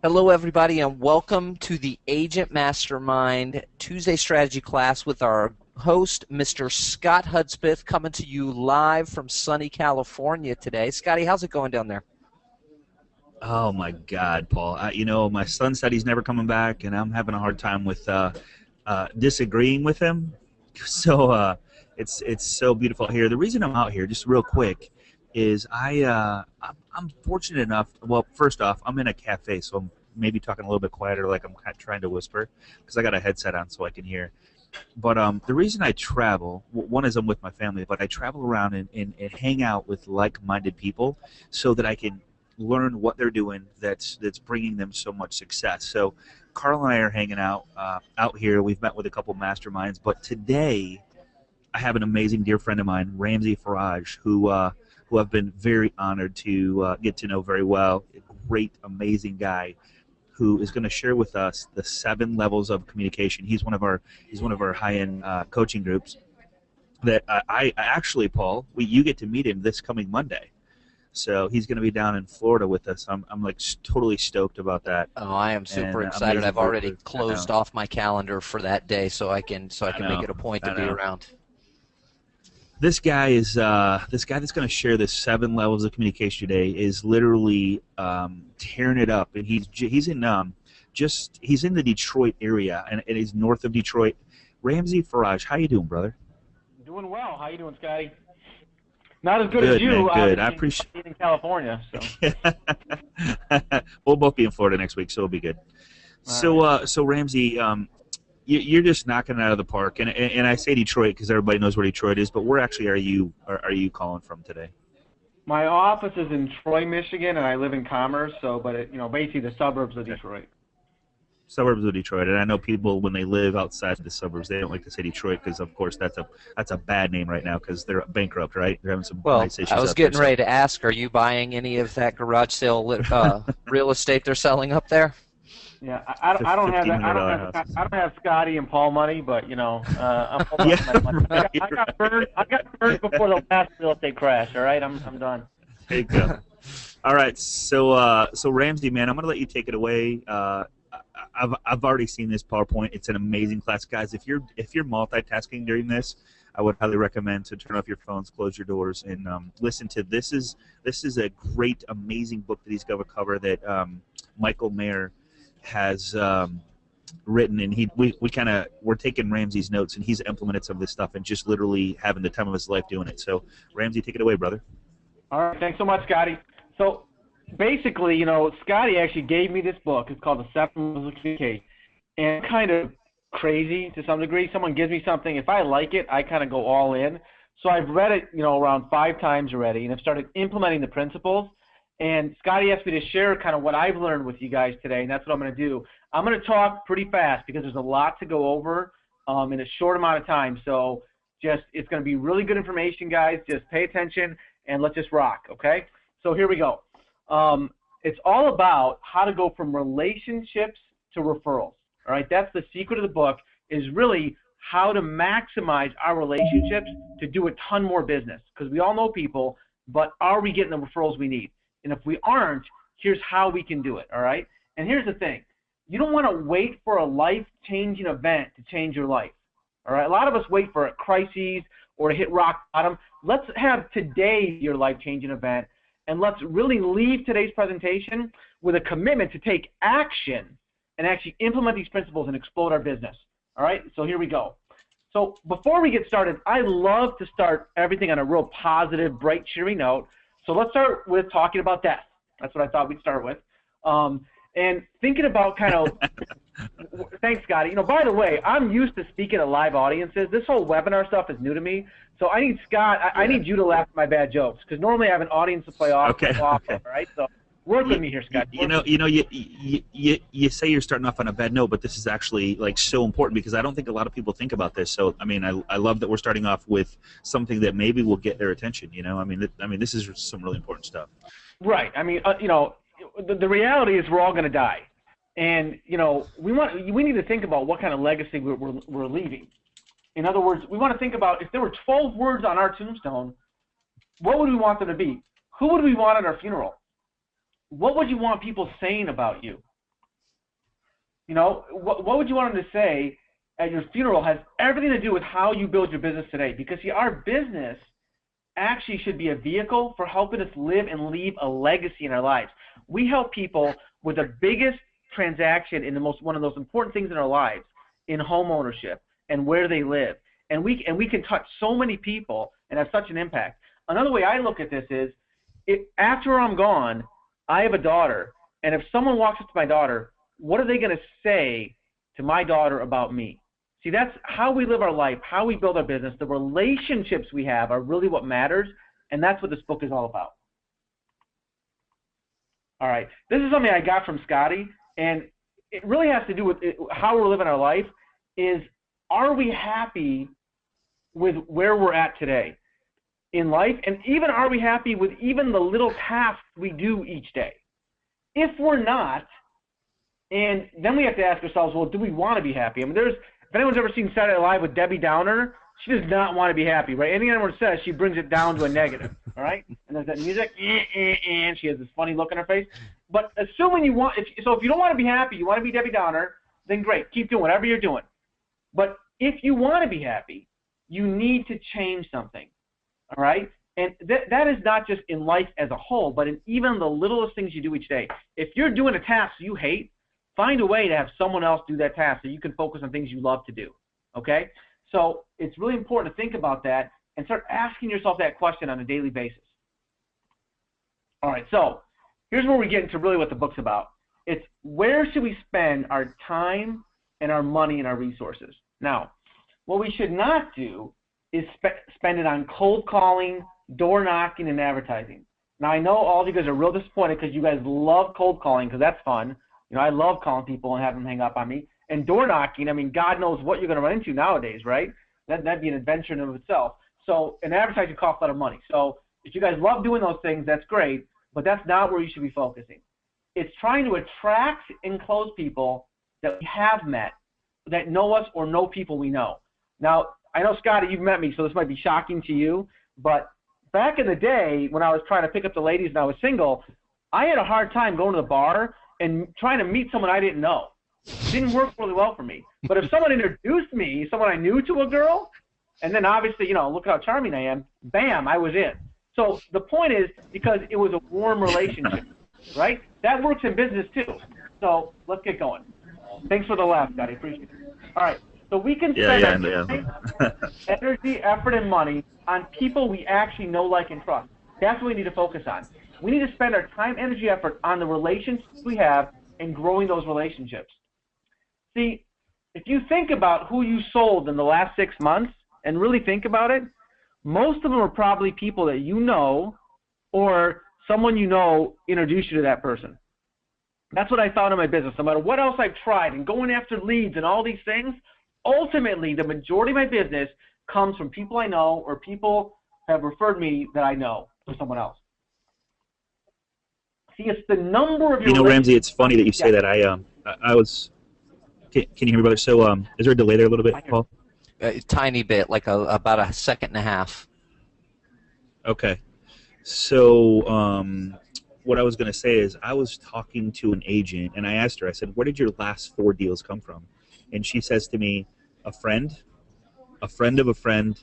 Hello, everybody, and welcome to the Agent Mastermind Tuesday Strategy class with our host, Mr. Scott Hudspeth, coming to you live from sunny California today. Scotty, how's it going down there? Oh my God, Paul! My son said he's never coming back, and I'm having a hard time with disagreeing with him. So it's so beautiful here. The reason I'm out here, just real quick, is I'm fortunate enough. Well, first off, I'm in a cafe, so I'm maybe talking a little bit quieter, like I'm kind of trying to whisper, because I got a headset on so I can hear. But the reason I travel, one is I'm with my family, but I travel around and hang out with like-minded people so that I can learn what they're doing that's bringing them so much success. So Carl and I are hanging out here. We've met with a couple masterminds, but today I have an amazing dear friend of mine, Ramsey Faraj, who I've been very honored to get to know very well. A great, amazing guy who is going to share with us the 7 levels of communication. He's one of our high-end coaching groups. That I actually, Paul, you get to meet him this coming Monday. So he's going to be down in Florida with us. I'm like totally stoked about that, Oh, I am super and excited. amazing I've already I know. closed off my calendar for that day so I can I make know. it a point to I be know. around. This guy that's going to share the 7 levels of communication today is literally tearing it up, and he's in the Detroit area, and it is north of Detroit. Ramsey Faraj, how you doing, brother? Doing well. How you doing, Scotty? Not as good as Good, man. you, Good. I obviously, appreciate. being in California. So, We'll both be in Florida next week, so it'll be good. all right. So Ramsey, you're just knocking it out of the park, and I say Detroit because everybody knows where Detroit is, but where actually are you calling from today? My office is in Troy, Michigan, and I live in Commerce. So, but basically the suburbs of Okay. Detroit. Suburbs of Detroit, and I know people when they live outside the suburbs, they don't like to say Detroit because, of course, that's a bad name right now because they're bankrupt, right? They're having some Well, nice I issues was out there. getting So ready to ask, are you buying any of that garage sale real estate they're selling up there? Yeah, I don't have that. $1,500 houses. I don't have Scotty and Paul money, but I'm holding on to my Yeah, money. right, I got right. burned. I got burned before the last real estate crash. All right, I'm done. There you go. All right, so Ramsey, man, I'm gonna let you take it away. I've already seen this PowerPoint. It's an amazing class, guys. If you're multitasking during this, I would highly recommend to turn off your phones, close your doors, and listen to this is a great, amazing book that he's going to cover that Michael Mayer has written, and we're taking Ramsey's notes, and he's implemented some of this stuff and just literally having the time of his life doing it. So, Ramsey, take it away, brother. All right, thanks so much, Scotty. So basically, Scotty actually gave me this book. It's called The Seven Rules of Communication, and it's kind of crazy to some degree. Someone gives me something, if I like it, I kind of go all in. So I've read it, around 5 times already, and I've started implementing the principles. And Scotty asked me to share kind of what I've learned with you guys today, and that's what I'm going to do. I'm going to talk pretty fast because there's a lot to go over in a short amount of time. So it's going to be really good information, guys. Just pay attention and let's just rock, okay? So here we go. It's all about how to go from relationships to referrals. All right, that's the secret of the book, is really how to maximize our relationships to do a ton more business, because we all know people, but are we getting the referrals we need? And if we aren't, here's how we can do it. All right, and here's the thing: you don't want to wait for a life-changing event to change your life. All right, a lot of us wait for a crisis or to hit rock bottom. Let's have today your life-changing event, and let's really leave today's presentation with a commitment to take action and actually implement these principles and explode our business. All right, so here we go. So before we get started, I love to start everything on a real positive, bright, cheery note. So let's start with talking about death. That's what I thought we'd start with. And thinking about kind of, thanks, Scotty. By the way, I'm used to speaking to live audiences. This whole webinar stuff is new to me. So I need Scott, I need you to laugh at my bad jokes, because normally I have an audience to play off. Okay. Off Okay. All right, so work with me here, Scott. You say you're starting off on a bad note, but this is actually like so important because I don't think a lot of people think about this. So I mean, I love that we're starting off with something that maybe will get their attention. This is some really important stuff. Right. I mean, the reality is we're all going to die, and we need to think about what kind of legacy we're leaving. In other words, we want to think about, if there were 12 words on our tombstone, what would we want them to be? Who would we want at our funeral? What would you want people saying about you? You know, what would you want them to say at your funeral has everything to do with how you build your business today. Because, see, our business actually should be a vehicle for helping us live and leave a legacy in our lives. We help people with the biggest transaction in one of those important things in our lives, in home ownership and where they live. And we can touch so many people and have such an impact. Another way I look at this is, after I'm gone, I have a daughter, and if someone walks up to my daughter, what are they going to say to my daughter about me? See, that's how we live our life, how we build our business. The relationships we have are really what matters, and that's what this book is all about. All right, this is something I got from Scotty, and it really has to do with how we're living our life. Is, are we happy with where we're at today in life? And even, are we happy with even the little tasks we do each day? If we're not, and then we have to ask ourselves, well, do we want to be happy? I mean, if anyone's ever seen Saturday Night Live with Debbie Downer, she does not want to be happy, right? Anything anyone says, she brings it down to a negative, all right? And there's that music, and she has this funny look on her face. But assuming you want, if you don't want to be happy, you want to be Debbie Downer, then great, keep doing whatever you're doing. But if you want to be happy, you need to change something, all right? And that is not just in life as a whole, but in even the littlest things you do each day. If you're doing a task you hate, find a way to have someone else do that task so you can focus on things you love to do, okay? So it's really important to think about that and start asking yourself that question on a daily basis. All right, so here's where we get into really what the book's about. It's, where should we spend our time and our money and our resources? Now, what we should not do is spend it on cold calling, door knocking, and advertising. Now, I know all of you guys are real disappointed because you guys love cold calling because that's fun. You know, I love calling people and having them hang up on me. And door knocking, I mean, God knows what you're going to run into nowadays, right? That'd be an adventure in and of itself. So, and advertising costs a lot of money. So if you guys love doing those things, that's great, but that's not where you should be focusing. It's trying to attract and close people that we have met, that know us or know people we know. Now, I know, Scotty, you've met me, so this might be shocking to you, but back in the day when I was trying to pick up the ladies and I was single, I had a hard time going to the bar and trying to meet someone I didn't know. It didn't work really well for me. But if someone introduced me, someone I knew, to a girl, and then obviously, you know, look how charming I am, bam, I was in. So the point is, because it was a warm relationship, right? That works in business too. So let's get going. Thanks for the laugh, Scotty. Appreciate it. All right. So we can spend our time, energy, effort, and money on people we actually know, like, and trust. That's what we need to focus on. We need to spend our time, energy, effort on the relationships we have and growing those relationships. See, if you think about who you sold in the last 6 months and really think about it, most of them are probably people that you know, or someone you know introduced you to that person. That's what I found in my business. No matter what else I've tried and going after leads and all these things, ultimately the majority of my business comes from people I know or people have referred me that I know to someone else. See, it's the number of your... You know, Ramsey, it's funny that you say that. I was... Can you hear me, brother? So, is there a delay there a little bit, Paul? A tiny bit, like about a second and a half. Okay. So, what I was going to say is, I was talking to an agent, and I asked her, I said, where did your last 4 deals come from? And she says to me, a friend of a friend,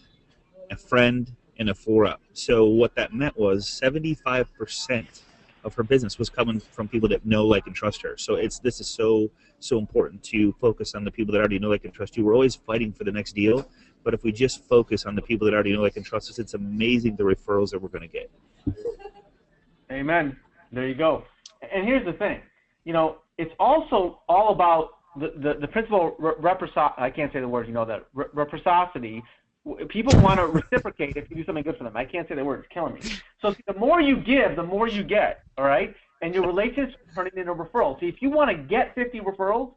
a friend, and a 4-up. So what that meant was 75% of her business was coming from people that know, like, and trust her. So this is so important to focus on the people that already know, like, and trust you. We're always fighting for the next deal, but if we just focus on the people that already know, like, and trust us, it's amazing the referrals that we're going to get. Amen. There you go. And here's the thing. You know, it's also all about the principle I can't say the word, you know, that reciprocity. People want to reciprocate if you do something good for them. I can't say the word. It's killing me. So the more you give, the more you get, all right? And your relationships turn it into referrals. See, if you want to get 50 referrals,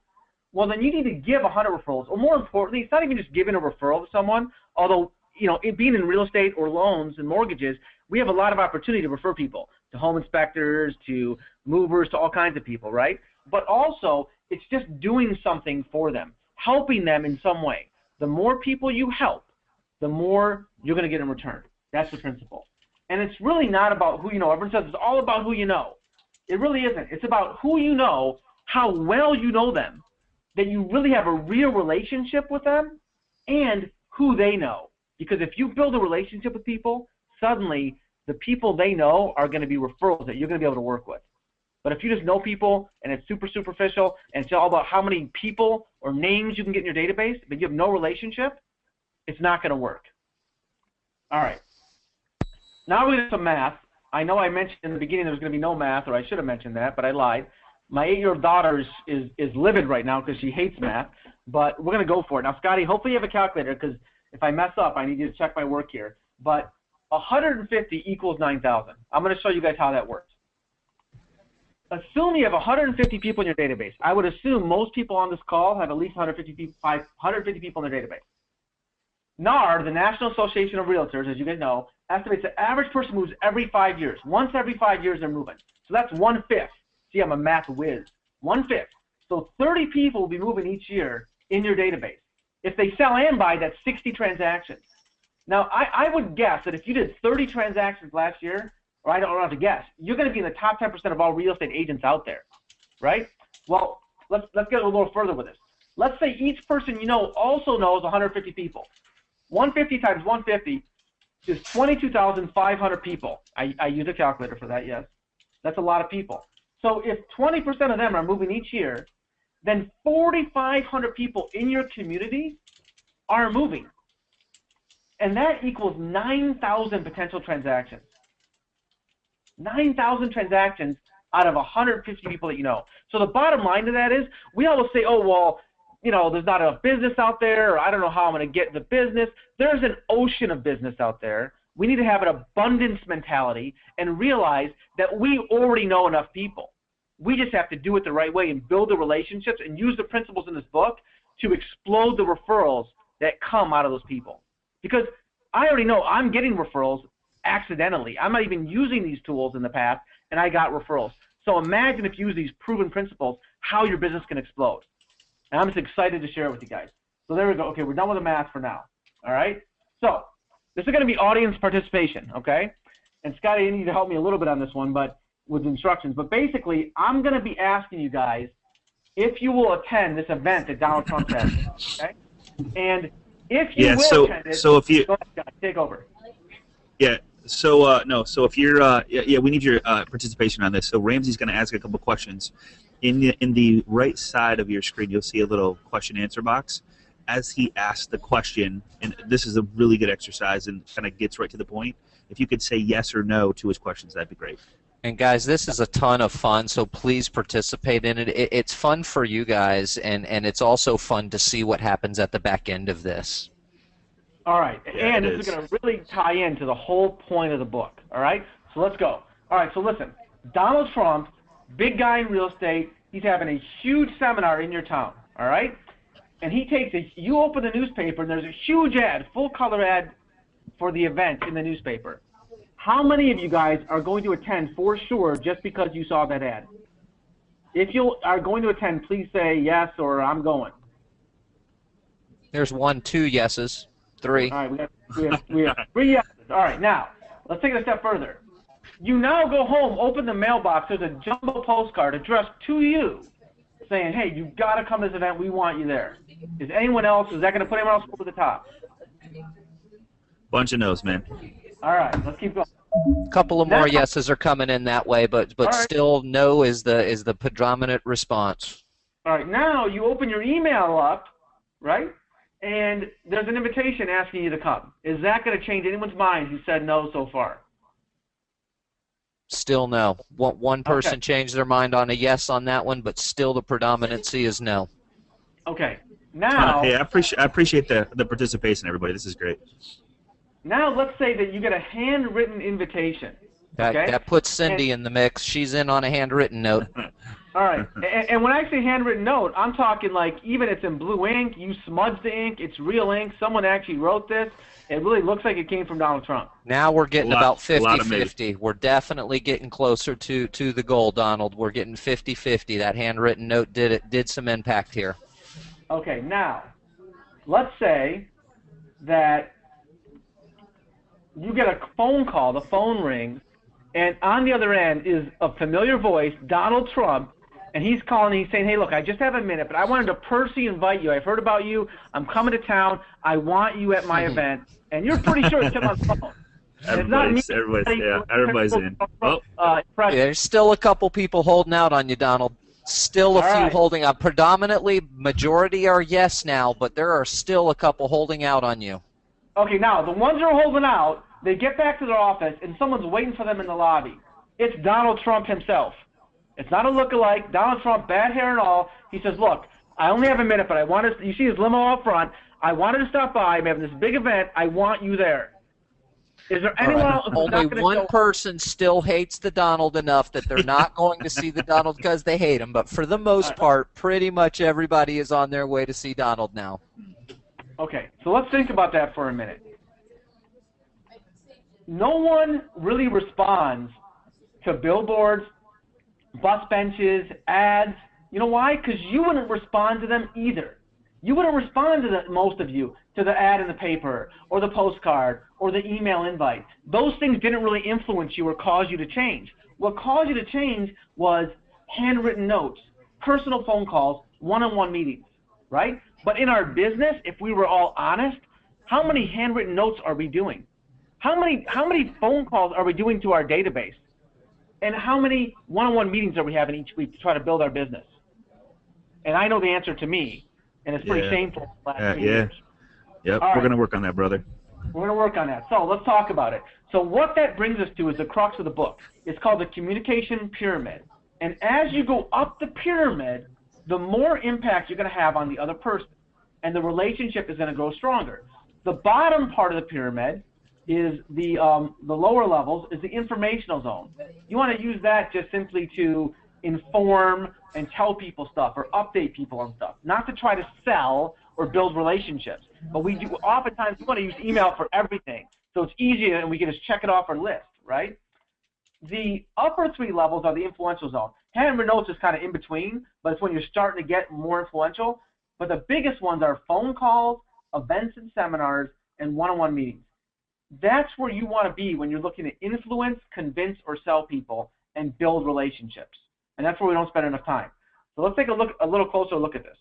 well, then you need to give 100 referrals. Or more importantly, it's not even just giving a referral to someone, although, you know, being in real estate or loans and mortgages, we have a lot of opportunity to refer people to home inspectors, to movers, to all kinds of people, right? But also, it's just doing something for them, helping them in some way. The more people you help, the more you're going to get in return. That's the principle. And it's really not about who you know. Everyone says it's all about who you know. It really isn't. It's about who you know, how well you know them, that you really have a real relationship with them and who they know. Because if you build a relationship with people, suddenly the people they know are going to be referrals that you're going to be able to work with. But if you just know people and it's super superficial and it's all about how many people or names you can get in your database, but you have no relationship, it's not going to work. All right. Now we're going to do some math. I know I mentioned in the beginning there was going to be no math, or I should have mentioned that, but I lied. My 8-year-old daughter is livid right now because she hates math, but we're going to go for it. Now, Scotty, hopefully you have a calculator, because if I mess up, I need you to check my work here. But 150 equals 9,000. I'm going to show you guys how that works. Assume you have 150 people in your database. I would assume most people on this call have at least 150 people in their database. NAR, the National Association of Realtors, as you guys know, estimates the average person moves every 5 years. Once every 5 years they're moving. So that's 1/5. See, I'm a math whiz. 1/5. So 30 people will be moving each year in your database. If they sell and buy, that's 60 transactions. Now, I would guess that if you did 30 transactions last year, or I don't have to guess, you're going to be in the top 10% of all real estate agents out there, right? Well, let's get a little further with this. Let's say each person you know also knows 150 people. 150 times 150 is 22,500 people. I use a calculator for that, yes. That's a lot of people. So if 20% of them are moving each year, then 4,500 people in your community are moving. And that equals 9,000 potential transactions. 9,000 transactions out of 150 people that you know. So the bottom line to that is, we always say, oh, well, you know, there's not enough business out there, or I don't know how I'm going to get the business. There's an ocean of business out there. We need to have an abundance mentality and realize that we already know enough people. We just have to do it the right way and build the relationships and use the principles in this book to explode the referrals that come out of those people. Because I already know I'm getting referrals accidentally. I'm not even using these tools in the past, and I got referrals. So imagine if you use these proven principles, how your business can explode. And I'm just excited to share it with you guys. So there we go. Okay, we're done with the math for now. All right? So this is going to be audience participation, okay? And Scotty, you need to help me a little bit on this one, but with instructions. But basically, I'm going to be asking you guys if you will attend this event that Donald Trump has, okay? And if you will attend it, so if you go ahead, Scotty, take over. Yeah. So no. So if you're we need your participation on this. So Ramsey's going to ask a couple questions. In the right side of your screen, you'll see a little question-answer box. As he asks the question, and this is a really good exercise and kind of gets right to the point. If you could say yes or no to his questions, that'd be great. And guys, this is a ton of fun, so please participate in it. It's fun for you guys, and it's also fun to see what happens at the back end of this. All right, yeah, and this is going to really tie into the whole point of the book, all right? So let's go. All right, so listen, Donald Trump, big guy in real estate, he's having a huge seminar in your town, all right? And he takes you open the newspaper, and there's a huge ad, full-color ad for the event in the newspaper. How many of you guys are going to attend for sure just because you saw that ad? If you are going to attend, please say yes or I'm going. There's 1, 2 yeses. 3. All right, we have 3 yeses. All right, now, let's take it a step further. You now go home, open the mailbox, there's a jumbo postcard addressed to you saying, hey, you've got to come to this event, we want you there. Is anyone else, is that going to put anyone else over the top? Bunch of no's, man. All right, let's keep going. A couple of more yeses are coming in that way, but right. Still no is the predominant response. All right, now you open your email up, right? And there's an invitation asking you to come. Is that going to change anyone's mind who said no so far? Still no. One person changed their mind on a yes on that one, but still the predominancy is no. Okay. Now. Hey, I appreciate the participation, everybody. This is great. Now let's say that you get a handwritten invitation. That puts Cindy in the mix. She's in on a handwritten note. All right. And when I say handwritten note, I'm talking like even it's in blue ink, you smudged the ink, it's real ink, someone actually wrote this. It really looks like it came from Donald Trump. Now we're getting about 50-50. We're definitely getting closer to the goal, Donald. We're getting 50-50. That handwritten note did some impact here. Okay, now let's say that you get a phone call, the phone rings, and on the other end is a familiar voice, Donald Trump, and he's calling. He's saying, "Hey, look, I just have a minute, but I wanted to personally invite you. I've heard about you. I'm coming to town. I want you at my event." And you're pretty sure it's him on the phone. Everybody's in. Oh, There's still a couple people holding out on you, Donald. Still a few holding out. Predominantly, majority are yes now, but there are still a couple holding out on you. Okay, now, the ones that are holding out, they get back to their office, and someone's waiting for them in the lobby. It's Donald Trump himself. It's not a lookalike. Donald Trump, bad hair and all. He says, look, I only have a minute, but I want to – you see his limo out front. I wanted to stop by. I'm having this big event. I want you there. Is there anyone else who's Only not going to one person still hates the Donald enough that they're not going to see the Donald because they hate him. But for the most part, pretty much everybody is on their way to see Donald now. Okay, so let's think about that for a minute. No one really responds to billboards, bus benches, ads. You know why? Because you wouldn't respond to them either. You wouldn't respond to most of you, to the ad in the paper or the postcard or the email invite. Those things didn't really influence you or cause you to change. What caused you to change was handwritten notes, personal phone calls, one-on-one meetings, right? But in our business, if we were all honest, how many handwritten notes are we doing? How many phone calls are we doing to our database? And how many one-on-one meetings are we having each week to try to build our business? And I know the answer to me. And it's pretty shameful the last 2 years. Yep, we're going to work on that, brother. We're going to work on that. So let's talk about it. So what that brings us to is the crux of the book. It's called the communication pyramid. And as you go up the pyramid, the more impact you're going to have on the other person. And the relationship is going to grow stronger. The bottom part of the pyramid is the lower levels is the informational zone. You want to use that just simply to inform and tell people stuff or update people on stuff, not to try to sell or build relationships. But we do oftentimes we want to use email for everything, so it's easier and we can just check it off our list, right? The upper three levels are the influential zone. Handwritten notes is kind of in between, but it's when you're starting to get more influential. But the biggest ones are phone calls, events and seminars, and one-on-one meetings. That's where you want to be when you're looking to influence, convince, or sell people and build relationships. And that's where we don't spend enough time. So let's take a little closer look at this.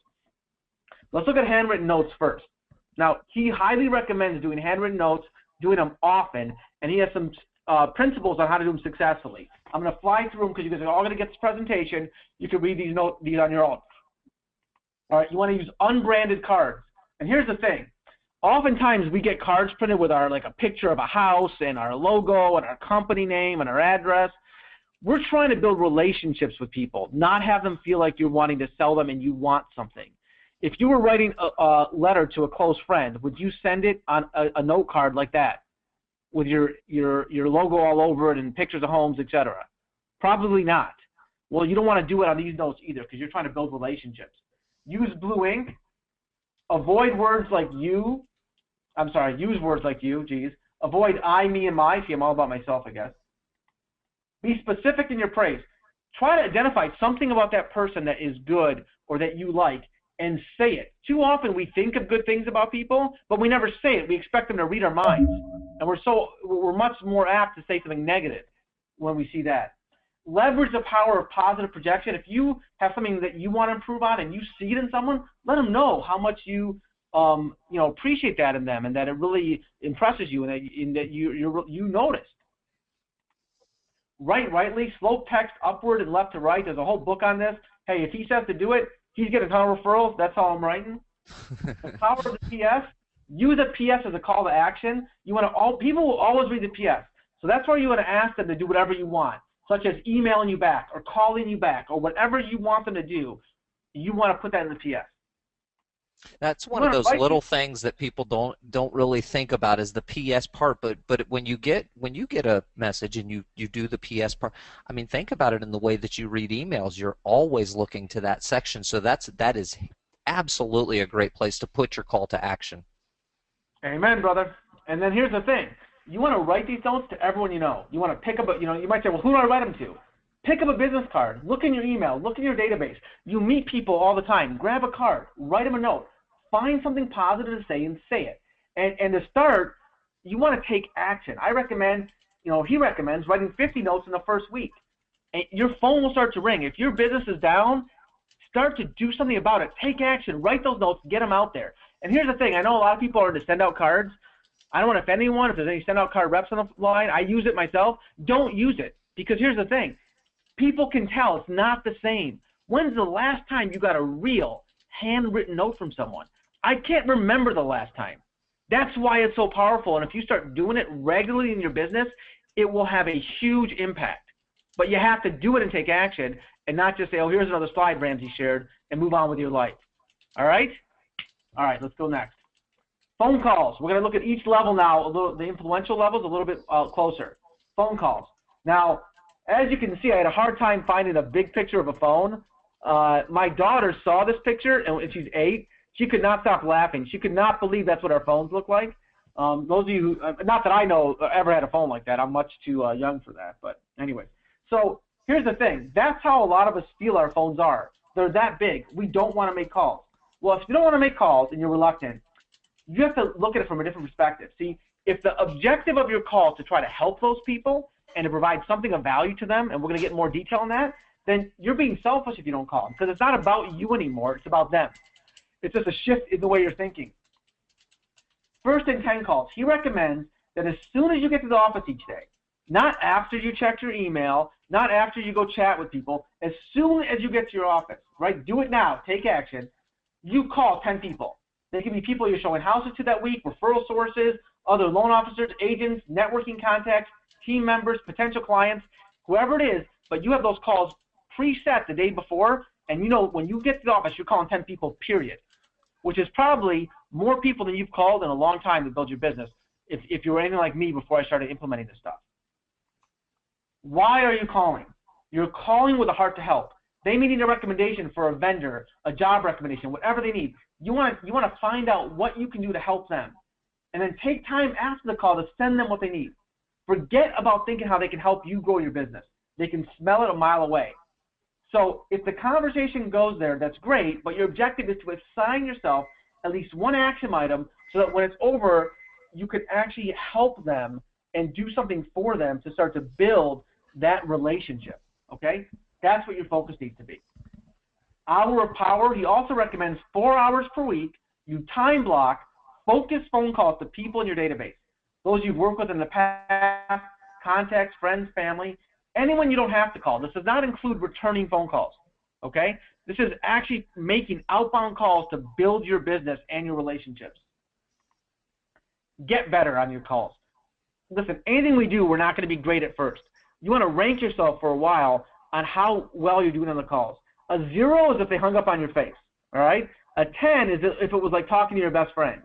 Let's look at handwritten notes first. Now, he highly recommends doing handwritten notes, doing them often, and he has some principles on how to do them successfully. I'm going to fly through them because you guys are all going to get this presentation. You can read these on your own. All right, you want to use unbranded cards. And here's the thing. Oftentimes we get cards printed with our a picture of a house and our logo and our company name and our address. We're trying to build relationships with people, not have them feel like you're wanting to sell them and you want something. If you were writing a letter to a close friend, would you send it on a note card like that with your logo all over it and pictures of homes, etc.? Probably not. Well, you don't want to do it on these notes either because you're trying to build relationships. Use blue ink. Avoid words like you. I'm sorry, use words like you, geez. Avoid I, me, and my. See, I'm all about myself, I guess. Be specific in your praise. Try to identify something about that person that is good or that you like and say it. Too often we think of good things about people, but we never say it. We expect them to read our minds. And we're much more apt to say something negative when we see that. Leverage the power of positive projection. If you have something that you want to improve on and you see it in someone, let them know how much you appreciate that in them and that it really impresses you and that you noticed. Write rightly, slope text upward and left to right. There's a whole book on this. Hey, if he says to do it, he's getting a ton of referrals. That's all I'm writing. The power of the PS. Use a PS as a call to action. People will always read the PS. So that's why you want to ask them to do whatever you want, such as emailing you back or calling you back or whatever you want them to do. You want to put that in the PS. That's one of those little things that people don't really think about is the PS part. But when you get a message and you do the PS part, I mean, think about it in the way that you read emails. You're always looking to that section. So that is absolutely a great place to put your call to action. Amen, brother. And then here's the thing: you want to write these notes to everyone you know. You want to pick up you might say, well, who do I write them to? Pick up a business card. Look in your email. Look in your database. You meet people all the time. Grab a card. Write them a note. Find something positive to say and say it. And to start, you want to take action. I recommend, he recommends writing 50 notes in the first week. and your phone will start to ring. If your business is down, start to do something about it. Take action. Write those notes. Get them out there. And here's the thing. I know a lot of people are to send out cards. I don't want to offend anyone. If there's any send out card reps on the line, I use it myself. Don't use it, because here's the thing. People can tell it's not the same. When's the last time you got a real handwritten note from someone? I can't remember the last time. That's why it's so powerful. And if you start doing it regularly in your business, it will have a huge impact. But you have to do it and take action, and not just say, oh, here's another slide Ramsey shared, and move on with your life. All right? All right, let's go next. Phone calls. We're going to look at each level now, the influential levels a little bit closer. Phone calls. Now, as you can see, I had a hard time finding a big picture of a phone. My daughter saw this picture, and she's 8. She could not stop laughing. She could not believe that's what our phones look like. Those of you who, not that I know ever had a phone like that. I'm much too young for that. But anyway, so here's the thing. That's how a lot of us feel our phones are. They're that big. We don't want to make calls. Well, if you don't want to make calls and you're reluctant, you have to look at it from a different perspective. See, if the objective of your call is to try to help those people and to provide something of value to them, and we're going to get more detail on that, then you're being selfish if you don't call them, because it's not about you anymore. It's about them. It's just a shift in the way you're thinking. First and 10 calls. He recommends that as soon as you get to the office each day, not after you check your email, not after you go chat with people, as soon as you get to your office, right? Do it now. Take action. You call 10 people. They can be people you're showing houses to that week, referral sources, other loan officers, agents, networking contacts, team members, potential clients, whoever it is, but you have those calls preset the day before, and you know when you get to the office, you're calling 10 people, period, which is probably more people than you've called in a long time to build your business if you were anything like me before I started implementing this stuff. Why are you calling? You're calling with a heart to help. They may need a recommendation for a vendor, a job recommendation, whatever they need. You want to find out what you can do to help them, and then take time after the call to send them what they need. Forget about thinking how they can help you grow your business. They can smell it a mile away. So if the conversation goes there, that's great, but your objective is to assign yourself at least one action item so that when it's over, you can actually help them and do something for them to start to build that relationship, okay? That's what your focus needs to be. Hour of power, he also recommends 4 hours per week. You time block, focus phone calls to people in your database. Those you've worked with in the past, contacts, friends, family, anyone you don't have to call. This does not include returning phone calls, okay? This is actually making outbound calls to build your business and your relationships. Get better on your calls. Listen, anything we do, we're not going to be great at first. You want to rank yourself for a while on how well you're doing on the calls. A 0 is if they hung up on your face, all right? A 10 is if it was like talking to your best friend.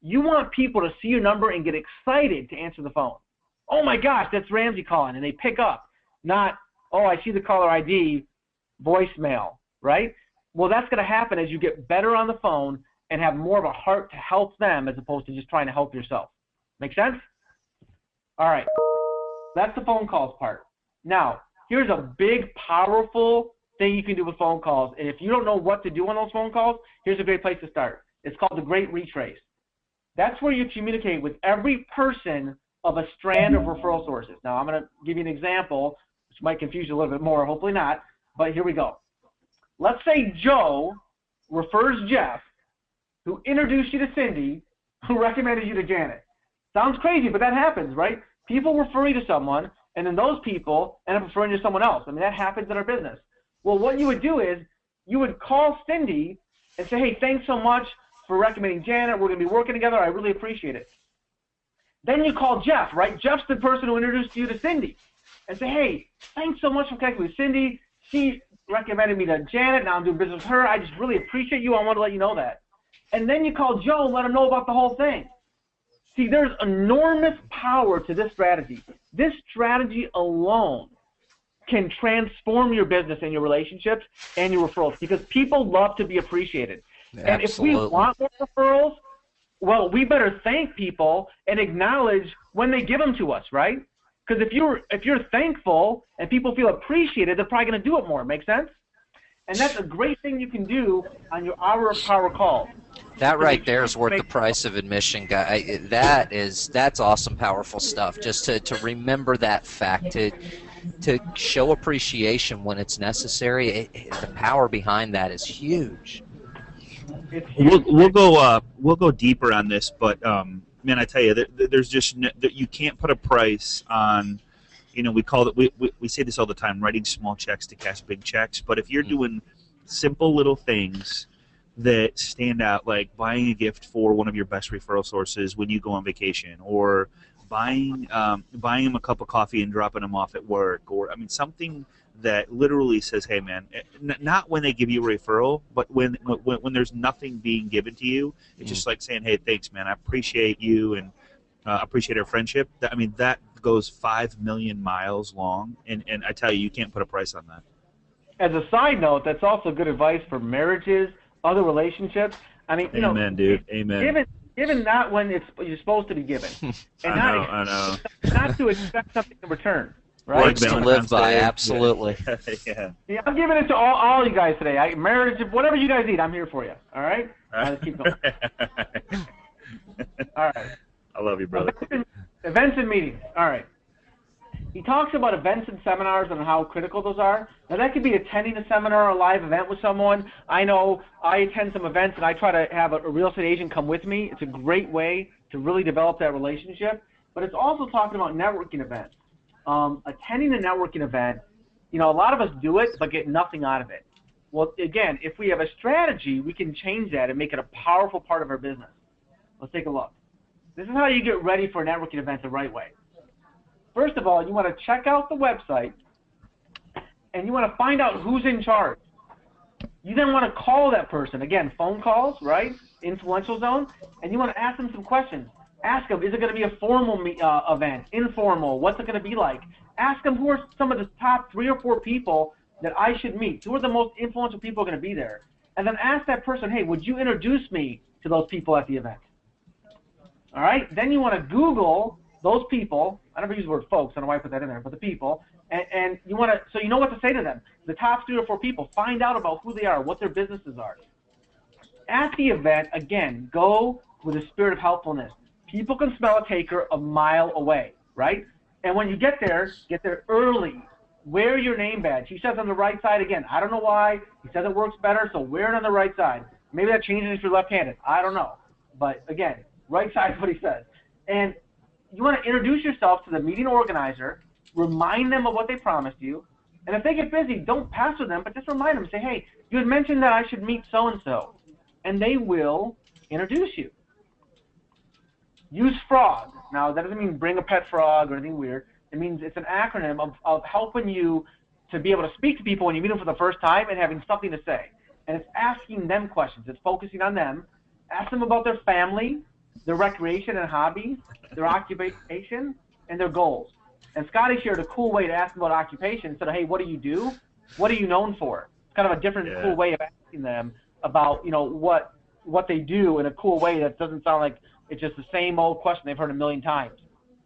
You want people to see your number and get excited to answer the phone. Oh my gosh, that's Ramsey calling, and they pick up. Not, oh, I see the caller ID, voicemail, right? Well, that's going to happen as you get better on the phone and have more of a heart to help them as opposed to just trying to help yourself. Make sense? All right. That's the phone calls part. Now, here's a big, powerful thing you can do with phone calls. And if you don't know what to do on those phone calls, here's a great place to start. It's called the Great Retrace. That's where you communicate with every person of a strand of referral sources. Now, I'm going to give you an example, which might confuse you a little bit more, hopefully not, but here we go. Let's say Joe refers Jeff, who introduced you to Cindy, who recommended you to Janet. Sounds crazy, but that happens, right? People refer you to someone, and then those people end up referring you to someone else. I mean, that happens in our business. Well, what you would do is you would call Cindy and say, hey, thanks so much for recommending Janet. We're going to be working together. I really appreciate it. Then you call Jeff, right? Jeff's the person who introduced you to Cindy, and say, hey, thanks so much for connecting with Cindy. She recommended me to Janet. Now I'm doing business with her. I just really appreciate you. I want to let you know that. And then you call Joe and let him know about the whole thing. See, there's enormous power to this strategy. This strategy alone can transform your business and your relationships and your referrals, because people love to be appreciated. Absolutely. And if we want more referrals, well, we better thank people and acknowledge when they give them to us, right? Because if you're thankful and people feel appreciated, they're probably going to do it more. Make sense? And that's a great thing you can do on your hour of power call. That right there is worth the price of admission, guy. That's awesome, powerful stuff. Just to remember that fact, to show appreciation when it's necessary, the power behind that is huge. It's huge. We'll go deeper on this, but man, I tell you, there's just you can't put a price on. You know, we say this all the time: writing small checks to cash big checks. But if you're doing simple little things that stand out, like buying a gift for one of your best referral sources when you go on vacation, or buying them a cup of coffee and dropping them off at work, or I mean something that literally says, "Hey, man," not when they give you a referral, but when there's nothing being given to you, it's just like saying, "Hey, thanks, man. I appreciate you and appreciate our friendship." I mean, that goes 5 million miles long, and I tell you, you can't put a price on that. As a side note, that's also good advice for marriages, other relationships. I mean, you Amen, know, dude. Amen. given not when you're supposed to be given, and I know. not to expect something in return, right? Words to live by, absolutely. Yeah. Yeah, I'm giving it to all you guys today. Marriage, whatever you guys need, I'm here for you. All right? Let's keep going. All right. I love you, brother. Events and meetings. All right. He talks about events and seminars and how critical those are. Now, that could be attending a seminar or a live event with someone. I know I attend some events, and I try to have a real estate agent come with me. It's a great way to really develop that relationship. But it's also talking about networking events. Attending a networking event, you know, a lot of us do it but get nothing out of it. Well, again, if we have a strategy, we can change that and make it a powerful part of our business. Let's take a look. This is how you get ready for a networking event the right way. First of all, you want to check out the website, and you want to find out who's in charge. You then want to call that person. Again, phone calls, right? Influential zone. And you want to ask them some questions. Ask them, is it going to be a formal event, informal? What's it going to be like? Ask them who are some of the top 3 or 4 people that I should meet. Who are the most influential people going to be there? And then ask that person, hey, would you introduce me to those people at the event? All right? Then you want to Google those people. I never use the word folks. I don't know why I put that in there, but the people. And you want to, so you know what to say to them. The top 3 or 4 people, find out about who they are, what their businesses are. At the event, again, go with a spirit of helpfulness. People can smell a taker a mile away, right? And when you get there early. Wear your name badge. He says on the right side again. I don't know why. He says it works better, so wear it on the right side. Maybe that changes if you're left-handed. I don't know. But again, right side is what he says. And you want to introduce yourself to the meeting organizer, remind them of what they promised you, and if they get busy, don't pass with them, but just remind them. Say, hey, you had mentioned that I should meet so-and-so, and they will introduce you. Use frog. Now, that doesn't mean bring a pet frog or anything weird. It means it's an acronym of helping you to be able to speak to people when you meet them for the first time and having something to say. And it's asking them questions. It's focusing on them. Ask them about their family, their recreation and hobbies, their occupation, and their goals. And Scotty shared a cool way to ask them about occupation. Said, hey, what do you do? What are you known for? It's kind of a different, cool way of asking them about, you know, what they do in a cool way that doesn't sound like it's just the same old question they've heard a million times,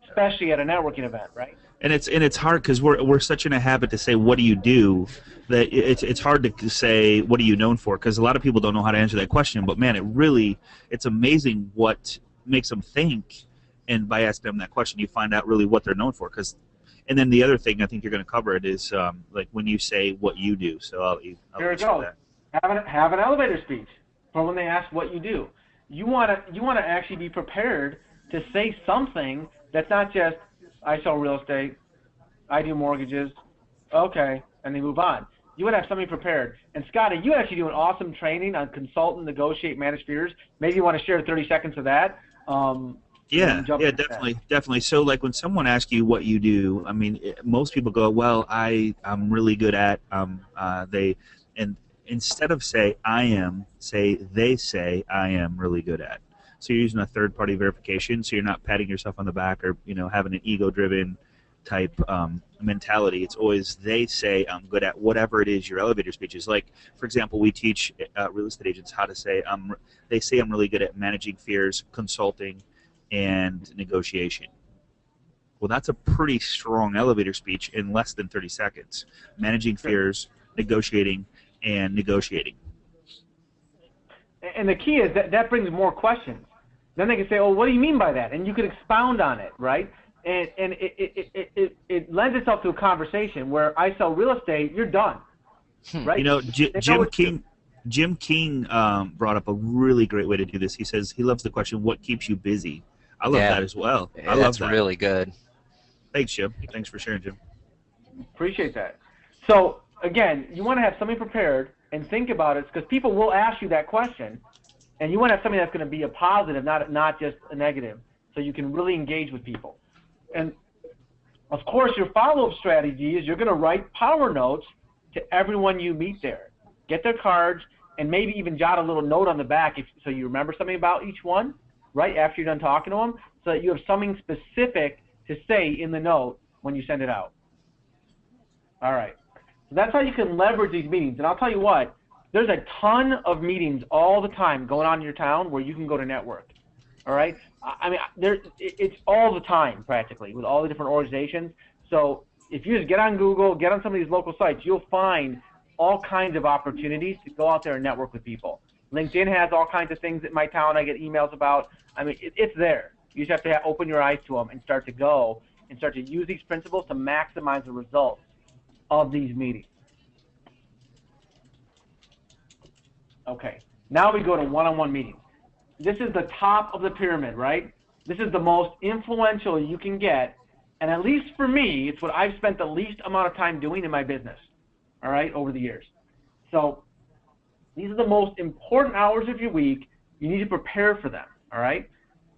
especially at a networking event, right? And it's hard because we're such in a habit to say, what do you do, that it's hard to say, what are you known for? Because a lot of people don't know how to answer that question. But man, it's amazing what makes them think, and by asking them that question, you find out really what they're known for. And then the other thing I think you're going to cover it is like when you say what you do. So I'll there it goes. Have an elevator speech for when they ask what you do. You want to actually be prepared to say something that's not just I sell real estate, I do mortgages, okay, and they move on. You would have something prepared. And Scotty, you actually do an awesome training on consult and negotiate, manage fears. Maybe you want to share 30 seconds of that. Yeah, definitely. So like when someone asks you what you do, I mean, most people go, well, I'm really good at, and instead of say I am, they say I am really good at. So you're using a third-party verification, so you're not patting yourself on the back or having an ego-driven type mentality. It's always they say I'm good at whatever it is your elevator speech is. Like, for example, we teach real estate agents how to say they say I'm really good at managing fears, consulting, and negotiation. Well, that's a pretty strong elevator speech in less than 30 seconds. Managing fears, negotiating, and negotiating. And the key is that brings more questions. Then they can say, oh, what do you mean by that? And you can expound on it, right? and it lends itself to a conversation where I sell real estate, you're done, right? You know, They know Jim what to do. King. Jim King brought up a really great way to do this. He says he loves the question, "What keeps you busy?" I love Yeah. that as well. I love That's that. really good. Thanks, Jim. Thanks for sharing, Jim. Appreciate that. So again, you want to have something prepared and think about it because people will ask you that question, and you want to have something that's going to be a positive, not just a negative, so you can really engage with people. And of course, your follow-up strategy is you're going to write power notes to everyone you meet there. Get their cards and maybe even jot a little note on the back so you remember something about each one right after you're done talking to them, so that you have something specific to say in the note when you send it out. All right. So that's how you can leverage these meetings. And I'll tell you what, there's a ton of meetings all the time going on in your town where you can go to network. All right. I mean, it's all the time practically with all the different organizations. So if you just get on Google, get on some of these local sites, you'll find all kinds of opportunities to go out there and network with people. LinkedIn has all kinds of things in my town I get emails about. I mean, it's there. You just have to open your eyes to them and start to go and start to use these principles to maximize the results of these meetings. Okay, now we go to one-on-one meetings. This is the top of the pyramid, right? This is the most influential you can get, and at least for me, it's what I've spent the least amount of time doing in my business, all right, over the years. So these are the most important hours of your week. You need to prepare for them, all right?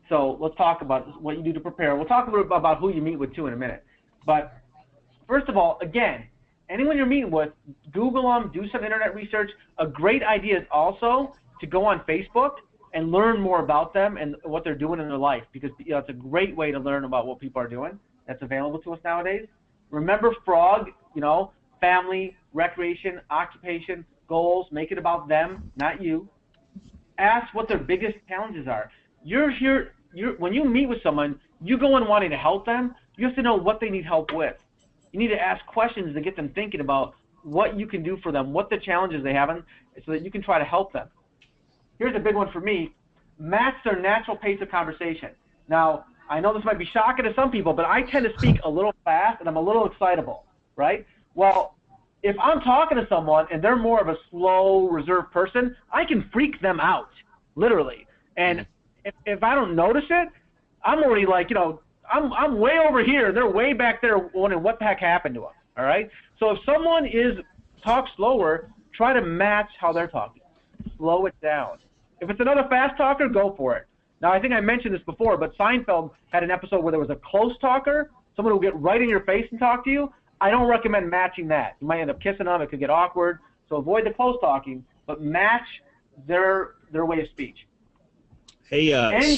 So let's talk about what you do to prepare. We'll talk a little bit about who you meet with too in a minute. But first of all, again, anyone you're meeting with, Google them, do some internet research. A great idea is also to go on Facebook and learn more about them and what they're doing in their life, because it's a great way to learn about what people are doing that's available to us nowadays. Remember FROG, family, recreation, occupation, goals, make it about them, not you. Ask what their biggest challenges are. When you meet with someone, you go in wanting to help them, you have to know what they need help with. You need to ask questions to get them thinking about what you can do for them, what the challenges they have, so that you can try to help them. Here's a big one for me. Match their natural pace of conversation. Now, I know this might be shocking to some people, but I tend to speak a little fast and I'm a little excitable, right? Well, if I'm talking to someone and they're more of a slow, reserved person, I can freak them out, literally. And if I don't notice it, I'm already like, I'm way over here. They're way back there wondering what the heck happened to them, all right? So if someone talks slower, try to match how they're talking. Slow it down. If it's another fast talker, go for it. Now, I think I mentioned this before, but Seinfeld had an episode where there was a close talker, someone who would get right in your face and talk to you. I don't recommend matching that. You might end up kissing them. It could get awkward. So avoid the close talking, but match their way of speech. Hey,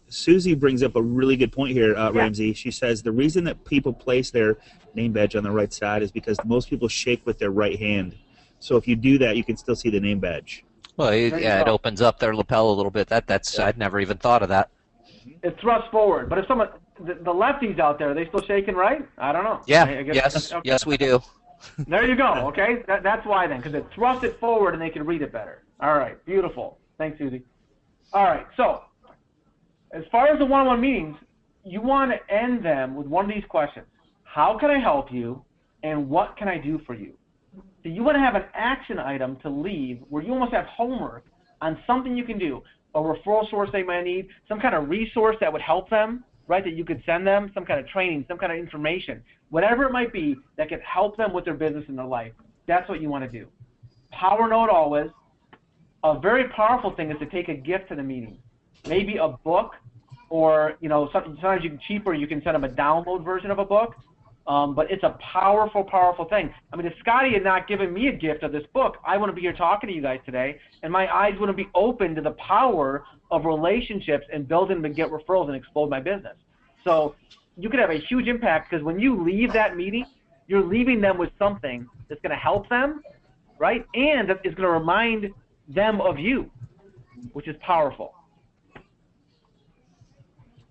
Susie brings up a really good point here, Ramsey. She says the reason that people place their name badge on the right side is because most people shake with their right hand. So if you do that, you can still see the name badge. Well, it opens up their lapel a little bit. I'd never even thought of that. It thrusts forward. But if someone, the lefties out there, are they still shaking right? I don't know. Yeah, I guess, yes, okay. yes, we do. There you go, okay? That's why then, because it thrusts it forward and they can read it better. All right, beautiful. Thanks, Susie. All right, so as far as the one-on-one meetings, you want to end them with one of these questions. How can I help you, and what can I do for you? So you want to have an action item to leave where you almost have homework on something you can do, a referral source they might need, some kind of resource that would help them, right, that you could send them, some kind of training, some kind of information, whatever it might be that could help them with their business and their life. That's what you want to do. Power note always. A very powerful thing is to take a gift to the meeting. Maybe a book, or sometimes you can cheaper. You can send them a download version of a book. But it's a powerful, powerful thing. I mean, if Scotty had not given me a gift of this book, I wouldn't be here talking to you guys today, and my eyes wouldn't be open to the power of relationships and building to get referrals and explode my business. So you could have a huge impact, because when you leave that meeting, you're leaving them with something that's going to help them, right? And it's going to remind them of you, which is powerful.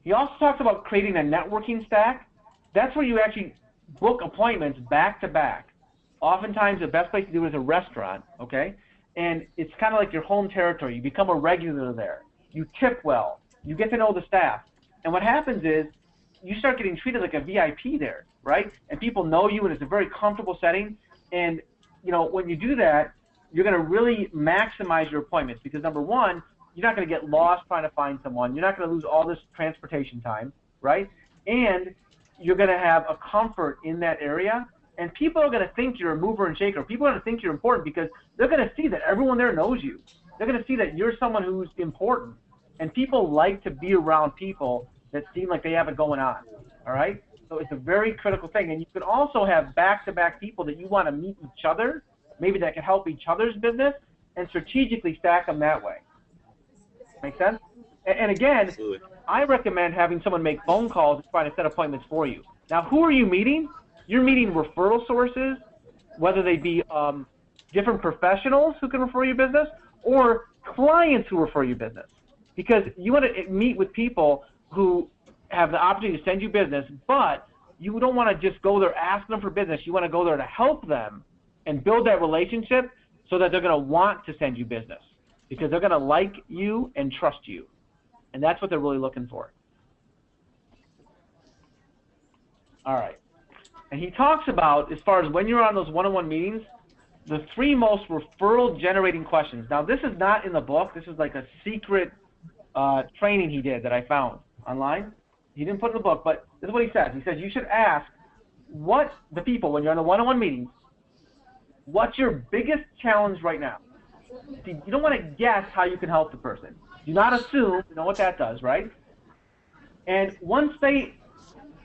He also talks about creating a networking stack. That's where you actually book appointments back to back. Oftentimes, the best place to do it is a restaurant, okay? And it's kind of like your home territory. You become a regular there. You tip well. You get to know the staff. And what happens is you start getting treated like a VIP there, right? And people know you, and it's a very comfortable setting. And when you do that, you're going to really maximize your appointments because number one, you're not going to get lost trying to find someone. You're not going to lose all this transportation time, right? And you're going to have a comfort in that area. And people are going to think you're a mover and shaker. People are going to think you're important because they're going to see that everyone there knows you. They're going to see that you're someone who's important. And people like to be around people that seem like they have it going on, all right? So it's a very critical thing. And you can also have back-to-back people that you want to meet each other, maybe that can help each other's business, and strategically stack them that way. Make sense? And again, Absolutely. I recommend having someone make phone calls and try to set appointments for you. Now, who are you meeting? You're meeting referral sources, whether they be different professionals who can refer your business or clients who refer your business. Because you want to meet with people who have the opportunity to send you business, but you don't want to just go there asking them for business. You want to go there to help them and build that relationship so that they're going to want to send you business because they're going to like you and trust you. And that's what they're really looking for. All right. And he talks about, as far as when you're on those one-on-one meetings, the 3 most referral-generating questions. Now, this is not in the book. This is like a secret training he did that I found online. He didn't put it in the book, but this is what he says. He says you should ask what the people, when you're in the one-on-one meetings, what's your biggest challenge right now? See, you don't want to guess how you can help the person. Do not assume, you know what that does, right? And once they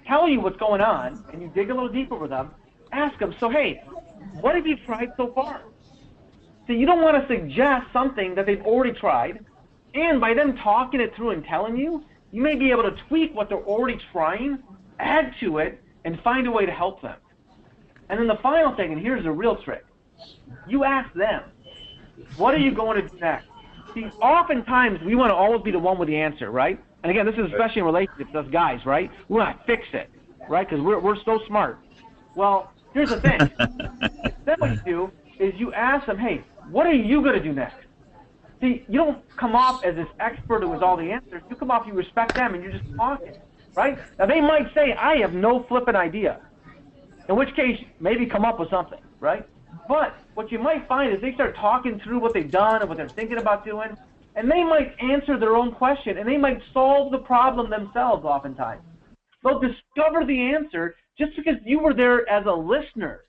tell you what's going on and you dig a little deeper with them, ask them, so hey, what have you tried so far? See, you don't want to suggest something that they've already tried, and by them talking it through and telling you, you may be able to tweak what they're already trying, add to it, and find a way to help them. And then the final thing, and here's the real trick, you ask them, what are you going to do next? See, oftentimes we want to always be the one with the answer, right? And again, this is especially in relationships, us guys, right? We want to fix it, right? Because we're so smart. Well, here's the thing. Then what you do is you ask them, hey, what are you going to do next? See, you don't come off as this expert who has all the answers. You come off, you respect them, and you're just talking, right? Now, they might say, I have no flipping idea, in which case, maybe come up with something, right? But what you might find is they start talking through what they've done and what they're thinking about doing, and they might answer their own question, and they might solve the problem themselves oftentimes. They'll discover the answer just because you were there as a listener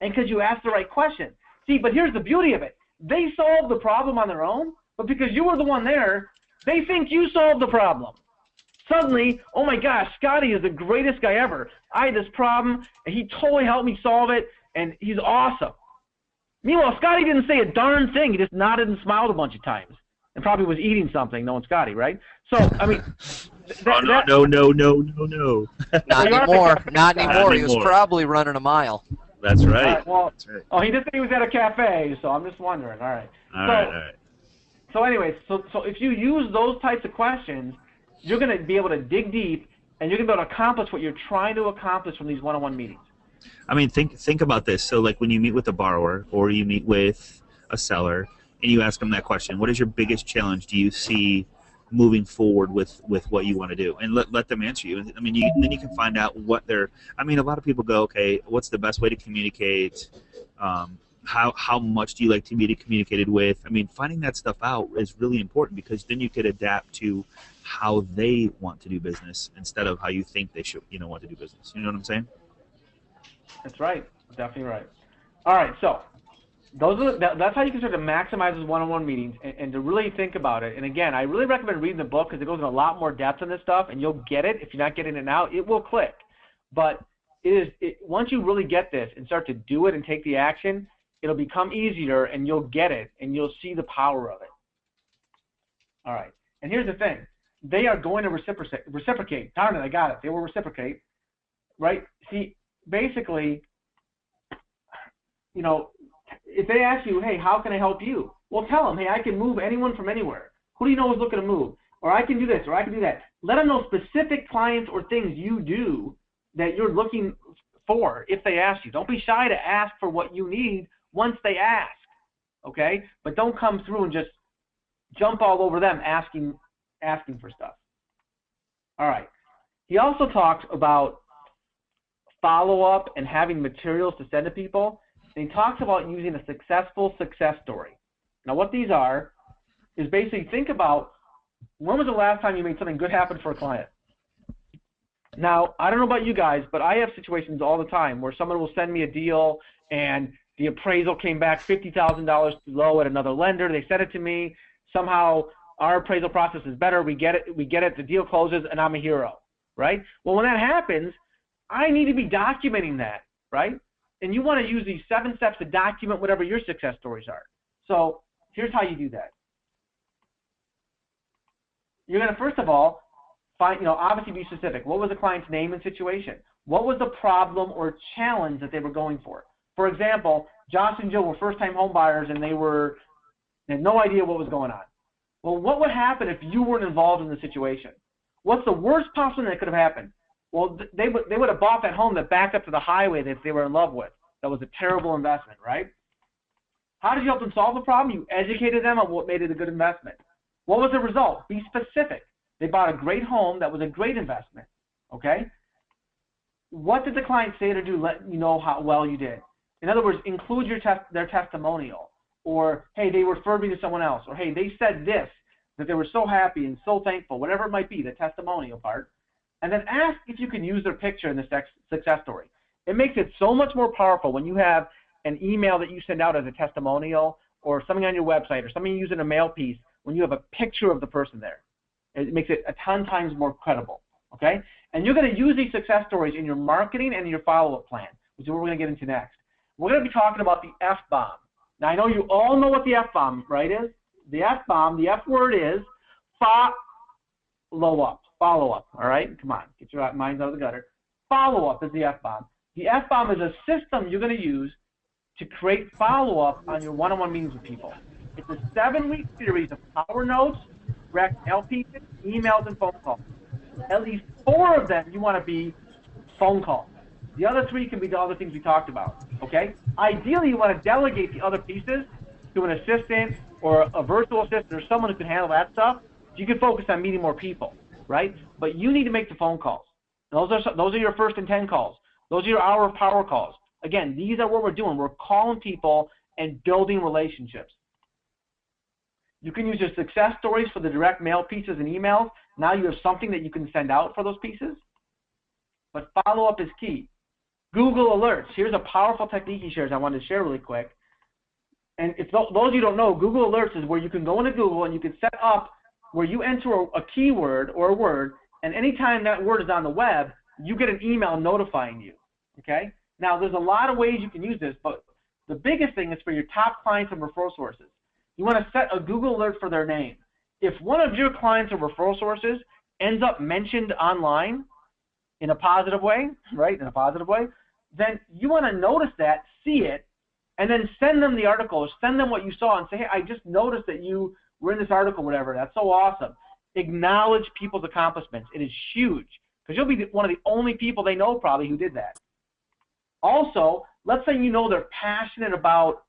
and because you asked the right question. See, but here's the beauty of it. They solved the problem on their own, but because you were the one there, they think you solved the problem. Suddenly, oh my gosh, Scotty is the greatest guy ever. I had this problem, and he totally helped me solve it, and he's awesome. Meanwhile, Scotty didn't say a darn thing. He just nodded and smiled a bunch of times and probably was eating something, knowing Scotty, right? So, I mean, No. Not anymore. Not anymore. He was probably running a mile. That's right. Well, That's right. oh, he did say he was at a cafe, so I'm just wondering. All right. All right. So anyways, so if you use those types of questions, you're going to be able to dig deep, and you're going to be able to accomplish what you're trying to accomplish from these one-on-one meetings. I mean, think about this. So, like, when you meet with a borrower or you meet with a seller and you ask them that question, what is your biggest challenge do you see moving forward with what you want to do? And let them answer you. I mean, then you can find out what they're – I mean, a lot of people go, okay, what's the best way to communicate? How much do you like to be communicated with? I mean, finding that stuff out is really important because then you could adapt to how they want to do business instead of how you think they should, want to do business. You know what I'm saying? That's right. Definitely right. All right, so that's how you can start to maximize those one-on-one meetings and to really think about it. And again, I really recommend reading the book because it goes in a lot more depth on this stuff, and you'll get it. If you're not getting it now, it will click. But once you really get this and start to do it and take the action, it'll become easier, and you'll get it, and you'll see the power of it. All right. And here's the thing. They are going to reciprocate. Darn it, I got it. They will reciprocate, right? See, basically, if they ask you, hey, how can I help you? Well, tell them, hey, I can move anyone from anywhere. Who do you know is looking to move? Or I can do this, or I can do that. Let them know specific clients or things you do that you're looking for if they ask you. Don't be shy to ask for what you need once they ask, okay? But don't come through and just jump all over them asking for stuff. All right. He also talks about follow-up and having materials to send to people. And he talks about using a successful success story. Now, what these are is basically think about when was the last time you made something good happen for a client? Now, I don't know about you guys, but I have situations all the time where someone will send me a deal and the appraisal came back $50,000 too low at another lender. They sent it to me. Somehow our appraisal process is better. We get it, the deal closes, and I'm a hero, right? Well, when that happens, I need to be documenting that, right? And you want to use these 7 steps to document whatever your success stories are. So here's how you do that. You're going to, first of all, obviously be specific. What was the client's name and situation? What was the problem or challenge that they were going for? For example, Josh and Jill were first-time home buyers and they had no idea what was going on. Well, what would happen if you weren't involved in the situation? What's the worst possible thing that could have happened? Well, they would have bought that home that backed up to the highway that they were in love with. That was a terrible investment, right? How did you help them solve the problem? You educated them on what made it a good investment. What was the result? Be specific. They bought a great home that was a great investment, okay? What did the client say to do, let you know how well you did? In other words, include their testimonial, or, hey, they referred me to someone else, or, hey, they said this, that they were so happy and so thankful, whatever it might be, the testimonial part, and then ask if you can use their picture in the success story. It makes it so much more powerful when you have an email that you send out as a testimonial or something on your website or something you use in a mail piece when you have a picture of the person there. It makes it a ton times more credible, okay? And you're going to use these success stories in your marketing and in your follow-up plan, which is what we're going to get into next. We're going to be talking about the FBomb. Now, I know you all know what the FBomb, right, is. The FBomb, the F word is follow-up, all right? Come on, get your minds out of the gutter. Follow-up is the FBomb. The FBomb is a system you're going to use to create follow-up on your one-on-one meetings with people. It's a 7-week series of power notes, direct LP, emails, and phone calls. At least 4 of them you want to be phone calls. The other 3 can be the other things we talked about, okay? Ideally, you want to delegate the other pieces to an assistant or a virtual assistant or someone who can handle that stuff so you can focus on meeting more people, right? But you need to make the phone calls. Those are your first and 10 calls. Those are your hour of power calls. Again, these are what we're doing. We're calling people and building relationships. You can use your success stories for the direct mail pieces and emails. Now you have something that you can send out for those pieces. But follow-up is key. Google Alerts. Here's a powerful technique he shares I wanted to share really quick. And if those of you don't know, Google Alerts is where you can go into Google and you can set up where you enter a keyword or a word, and anytime that word is on the web, you get an email notifying you, okay? Now, there's a lot of ways you can use this, but the biggest thing is for your top clients and referral sources. You want to set a Google alert for their name. If one of your clients or referral sources ends up mentioned online in a positive way, right, in a positive way, then you want to notice that, see it, and then send them the article or send them what you saw and say, hey, I just noticed that you were in this article, whatever. That's so awesome. Acknowledge people's accomplishments. It is huge because you'll be one of the only people they know probably who did that. Also, let's say you know they're passionate about,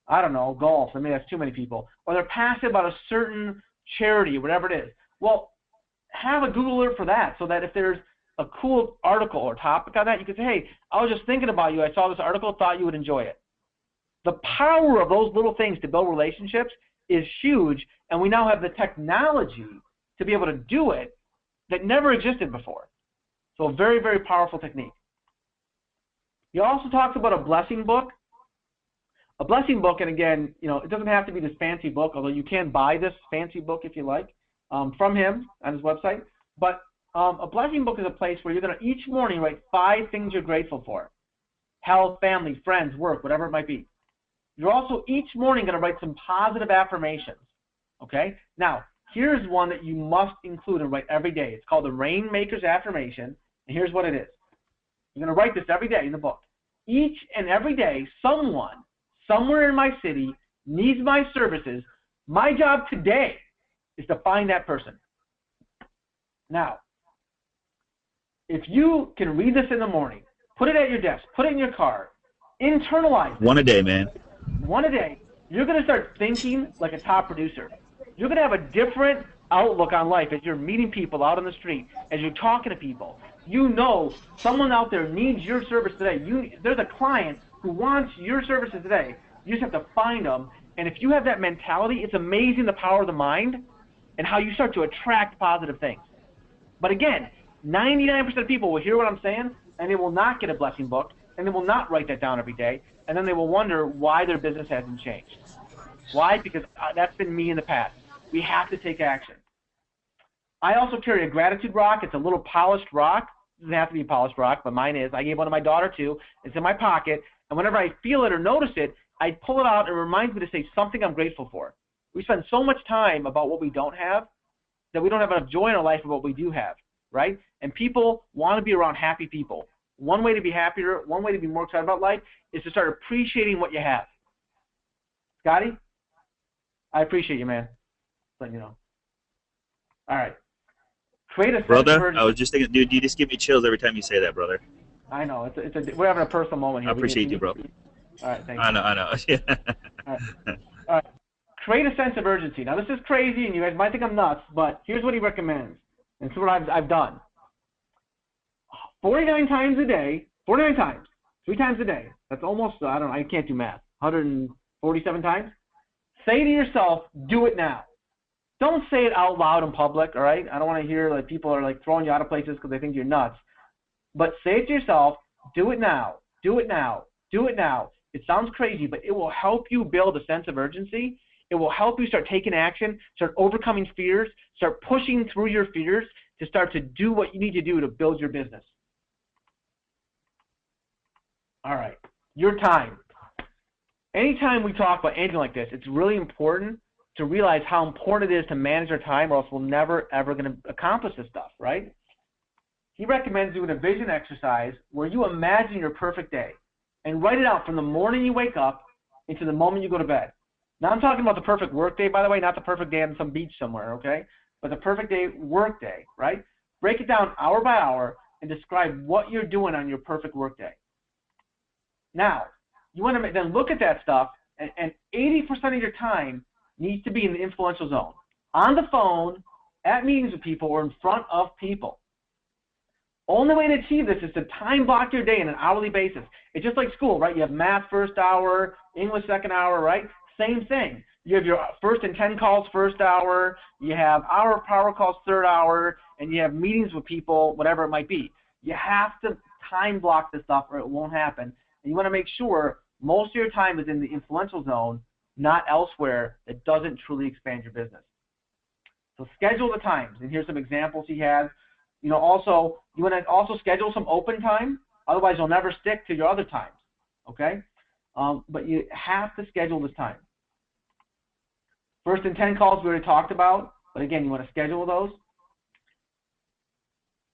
I don't know, golf. I mean, that's too many people. Or they're passionate about a certain charity, whatever it is. Well, have a Google alert for that so that if there's a cool article or topic on that, you can say, hey, I was just thinking about you. I saw this article, thought you would enjoy it. The power of those little things to build relationships is huge, and we now have the technology to be able to do it that never existed before. So a very, very powerful technique. He also talks about a blessing book. A blessing book, and again, it doesn't have to be this fancy book, although you can buy this fancy book if you like from him on his website. But a blessing book is a place where you're going to each morning write 5 things you're grateful for. Health, family, friends, work, whatever it might be. You're also each morning going to write some positive affirmations, okay? Now, here's one that you must include and write every day. It's called the Rainmaker's Affirmation, and here's what it is. You're going to write this every day in the book. Each and every day, someone, somewhere in my city, needs my services. My job today is to find that person. Now, if you can read this in the morning, put it at your desk, put it in your car, internalize it. One a day, man. One a day, you're going to start thinking like a top producer. You're going to have a different outlook on life, as you're meeting people out on the street, as you're talking to people, you know someone out there needs your service today. There's a client who wants your services today. You just have to find them. And if you have that mentality, it's amazing the power of the mind and how you start to attract positive things. But again, 99% of people will hear what I'm saying, and they will not get a blessing book, and they will not write that down every day, and then they will wonder why their business hasn't changed. Why? Because that's been me in the past. We have to take action. I also carry a gratitude rock. It's a little polished rock. It doesn't have to be a polished rock, but mine is. I gave one to my daughter too. It's in my pocket, and whenever I feel it or notice it, I pull it out and it reminds me to say something I'm grateful for. We spend so much time about what we don't have that we don't have enough joy in our life of what we do have, right? And people want to be around happy people. One way to be happier, one way to be more excited about life is to start appreciating what you have. Scotty, I appreciate you, man. Letting you know. All right. Create a brother. I was just thinking, dude, you just give me chills every time you say that, brother. I know. We're having a personal moment here. I appreciate you, bro. All right, thanks. I know. Yeah. All right. Create a sense of urgency. Now, this is crazy, and you guys might think I'm nuts, but here's what he recommends. And this is what I've done. 49 times a day, 49 times, 3 times a day. That's almost, I don't know, I can't do math. 147 times. Say to yourself, do it now. Don't say it out loud in public, all right? I don't want to hear like people are like throwing you out of places because they think you're nuts. But say it to yourself, do it now, do it now, do it now. It sounds crazy, but it will help you build a sense of urgency. It will help you start taking action, start overcoming fears, start pushing through your fears to start to do what you need to do to build your business. All right, your time. Anytime we talk about anything like this, it's really important to realize how important it is to manage our time, or else we're never, ever going to accomplish this stuff, right? He recommends doing a vision exercise where you imagine your perfect day and write it out from the morning you wake up into the moment you go to bed. Now, I'm talking about the perfect work day, by the way, not the perfect day on some beach somewhere, okay? But the perfect day, work day, right? Break it down hour by hour and describe what you're doing on your perfect work day. Now, you want to then look at that stuff, and 80% of your time needs to be in the influential zone, on the phone, at meetings with people, or in front of people. Only way to achieve this is to time block your day on an hourly basis. It's just like school, right? You have math first hour, English second hour, right? Same thing. You have your first and 10 calls first hour, you have hour power calls third hour, and you have meetings with people, whatever it might be. You have to time block this stuff or it won't happen. And you want to make sure most of your time is in the influential zone, not elsewhere, that doesn't truly expand your business. So schedule the times, and here's some examples he has. You want to also schedule some open time, otherwise you'll never stick to your other times, okay? But you have to schedule this time. First and 10 calls we already talked about, but again, you want to schedule those.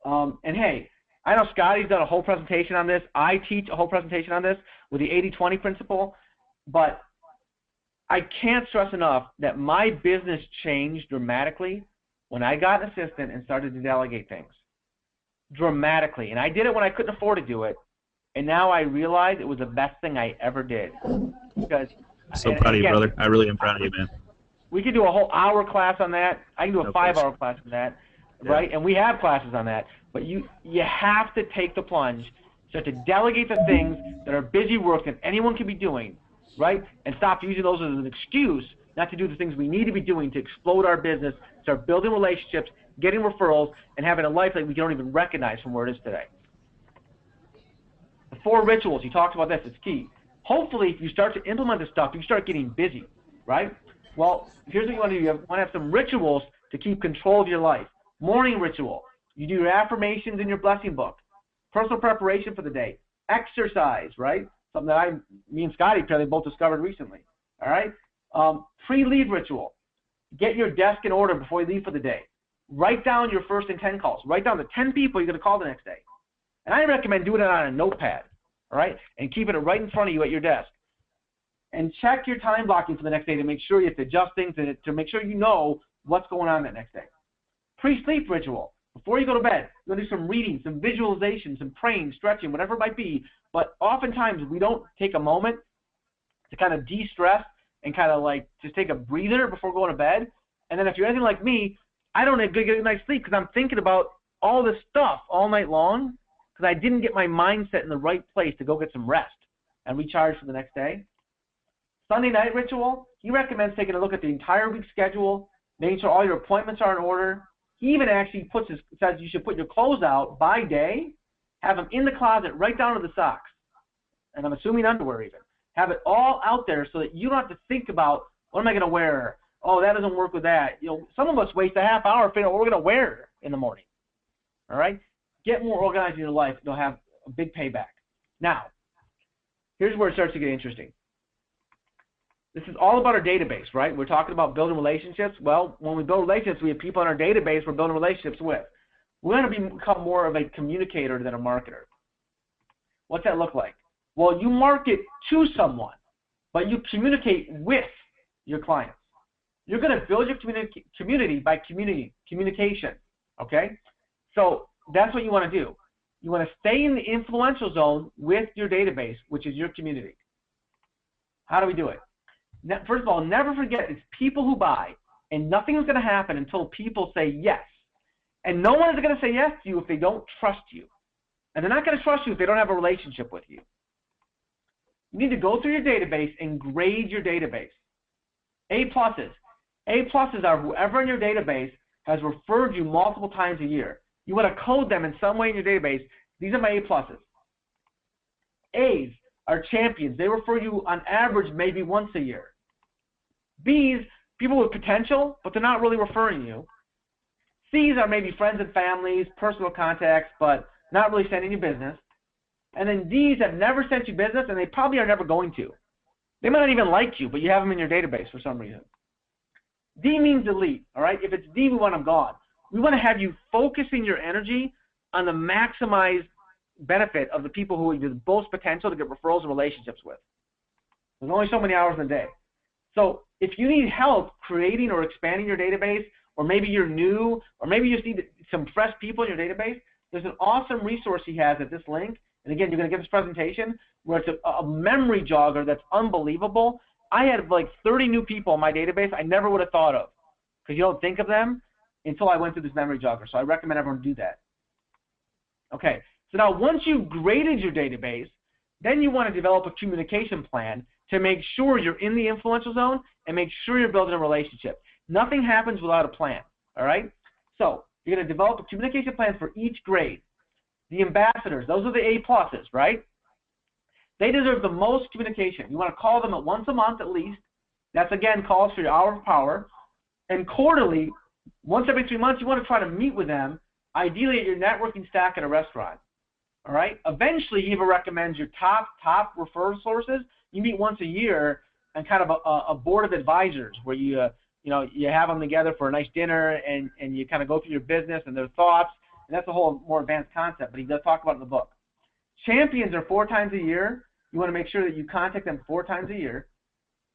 And hey, I know Scotty's done a whole presentation on this. I teach a whole presentation on this with the 80-20 principle, but I can't stress enough that my business changed dramatically when I got an assistant and started to delegate things. Dramatically. And I did it when I couldn't afford to do it. And now I realize it was the best thing I ever did. Because so proud of you, brother. I really am proud of you, man. We could do a whole hour class on that. I can do a 5-hour class on that, right? And we have classes on that. But you have to take the plunge, start to delegate the things that are busy work that anyone can be doing, right? And stop using those as an excuse not to do the things we need to be doing to explode our business, start building relationships, getting referrals, and having a life that we don't even recognize from where it is today. The 4 rituals, you talked about this, it's key. Hopefully, if you start to implement this stuff, you start getting busy, right? Well, here's what you want to do. You want to have some rituals to keep control of your life. Morning ritual. You do your affirmations in your blessing book. Personal preparation for the day. Exercise, right? Something that me and Scotty apparently both discovered recently, all right? Pre-leave ritual. Get your desk in order before you leave for the day. Write down your first and 10 calls. Write down the 10 people you're going to call the next day. And I recommend doing it on a notepad, all right? And keeping it right in front of you at your desk. And check your time blocking for the next day to make sure you have to adjust things and to make sure you know what's going on that next day. Pre-sleep ritual. Before you go to bed, you're going to do some reading, some visualization, some praying, stretching, whatever it might be. But oftentimes we don't take a moment to kind of de-stress and kind of like just take a breather before going to bed. And then if you're anything like me, I don't get a night's sleep because I'm thinking about all this stuff all night long because I didn't get my mindset in the right place to go get some rest and recharge for the next day. Sunday night ritual, he recommends taking a look at the entire week's schedule, making sure all your appointments are in order. He even actually says you should put your clothes out by day, have them in the closet right down to the socks, and I'm assuming underwear even. Have it all out there so that you don't have to think about, what am I going to wear? Oh, that doesn't work with that. Some of us waste a half hour figuring out what we're going to wear in the morning. All right? Get more organized in your life. You'll have a big payback. Now, here's where it starts to get interesting. This is all about our database, right? We're talking about building relationships. Well, when we build relationships, we have people in our database we're building relationships with. We're going to become more of a communicator than a marketer. What's that look like? Well, you market to someone, but you communicate with your clients. You're going to build your community by communication, okay? So that's what you want to do. You want to stay in the influential zone with your database, which is your community. How do we do it? First of all, never forget it's people who buy, and nothing is going to happen until people say yes. And no one is going to say yes to you if they don't trust you. And they're not going to trust you if they don't have a relationship with you. You need to go through your database and grade your database. A+. A+ are whoever in your database has referred you multiple times a year. You want to code them in some way in your database. These are my A+. A's are champions. They refer you on average maybe once a year. B's, people with potential, but they're not really referring you. C's are maybe friends and families, personal contacts, but not really sending you business. And then D's have never sent you business, and they probably are never going to. They might not even like you, but you have them in your database for some reason. D means delete, all right? If it's D, we want them gone. We want to have you focusing your energy on the maximized benefit of the people who have the most potential to get referrals and relationships with. There's only so many hours in a day. So if you need help creating or expanding your database, or maybe you're new, or maybe you just need some fresh people in your database, there's an awesome resource he has at this link. And again, you're going to get this presentation where it's a memory jogger that's unbelievable. I had like 30 new people in my database I never would have thought of because you don't think of them until I went through this memory jogger. So I recommend everyone do that. Okay, so now once you've graded your database, then you want to develop a communication plan to make sure you're in the influential zone and make sure you're building a relationship. Nothing happens without a plan, all right? So you're going to develop a communication plan for each grade. The ambassadors, those are the A+, right? They deserve the most communication. You want to call them at once a month at least. That's, again, calls for your hour of power. And quarterly, once every 3 months, you want to try to meet with them, ideally at your networking stack at a restaurant. All right? Eventually, he even recommends your top referral sources. You meet once a year and kind of a board of advisors where you have them together for a nice dinner and you kind of go through your business and their thoughts. And that's a whole more advanced concept, but he does talk about it in the book. Champions are 4 times a year. You want to make sure that you contact them 4 times a year,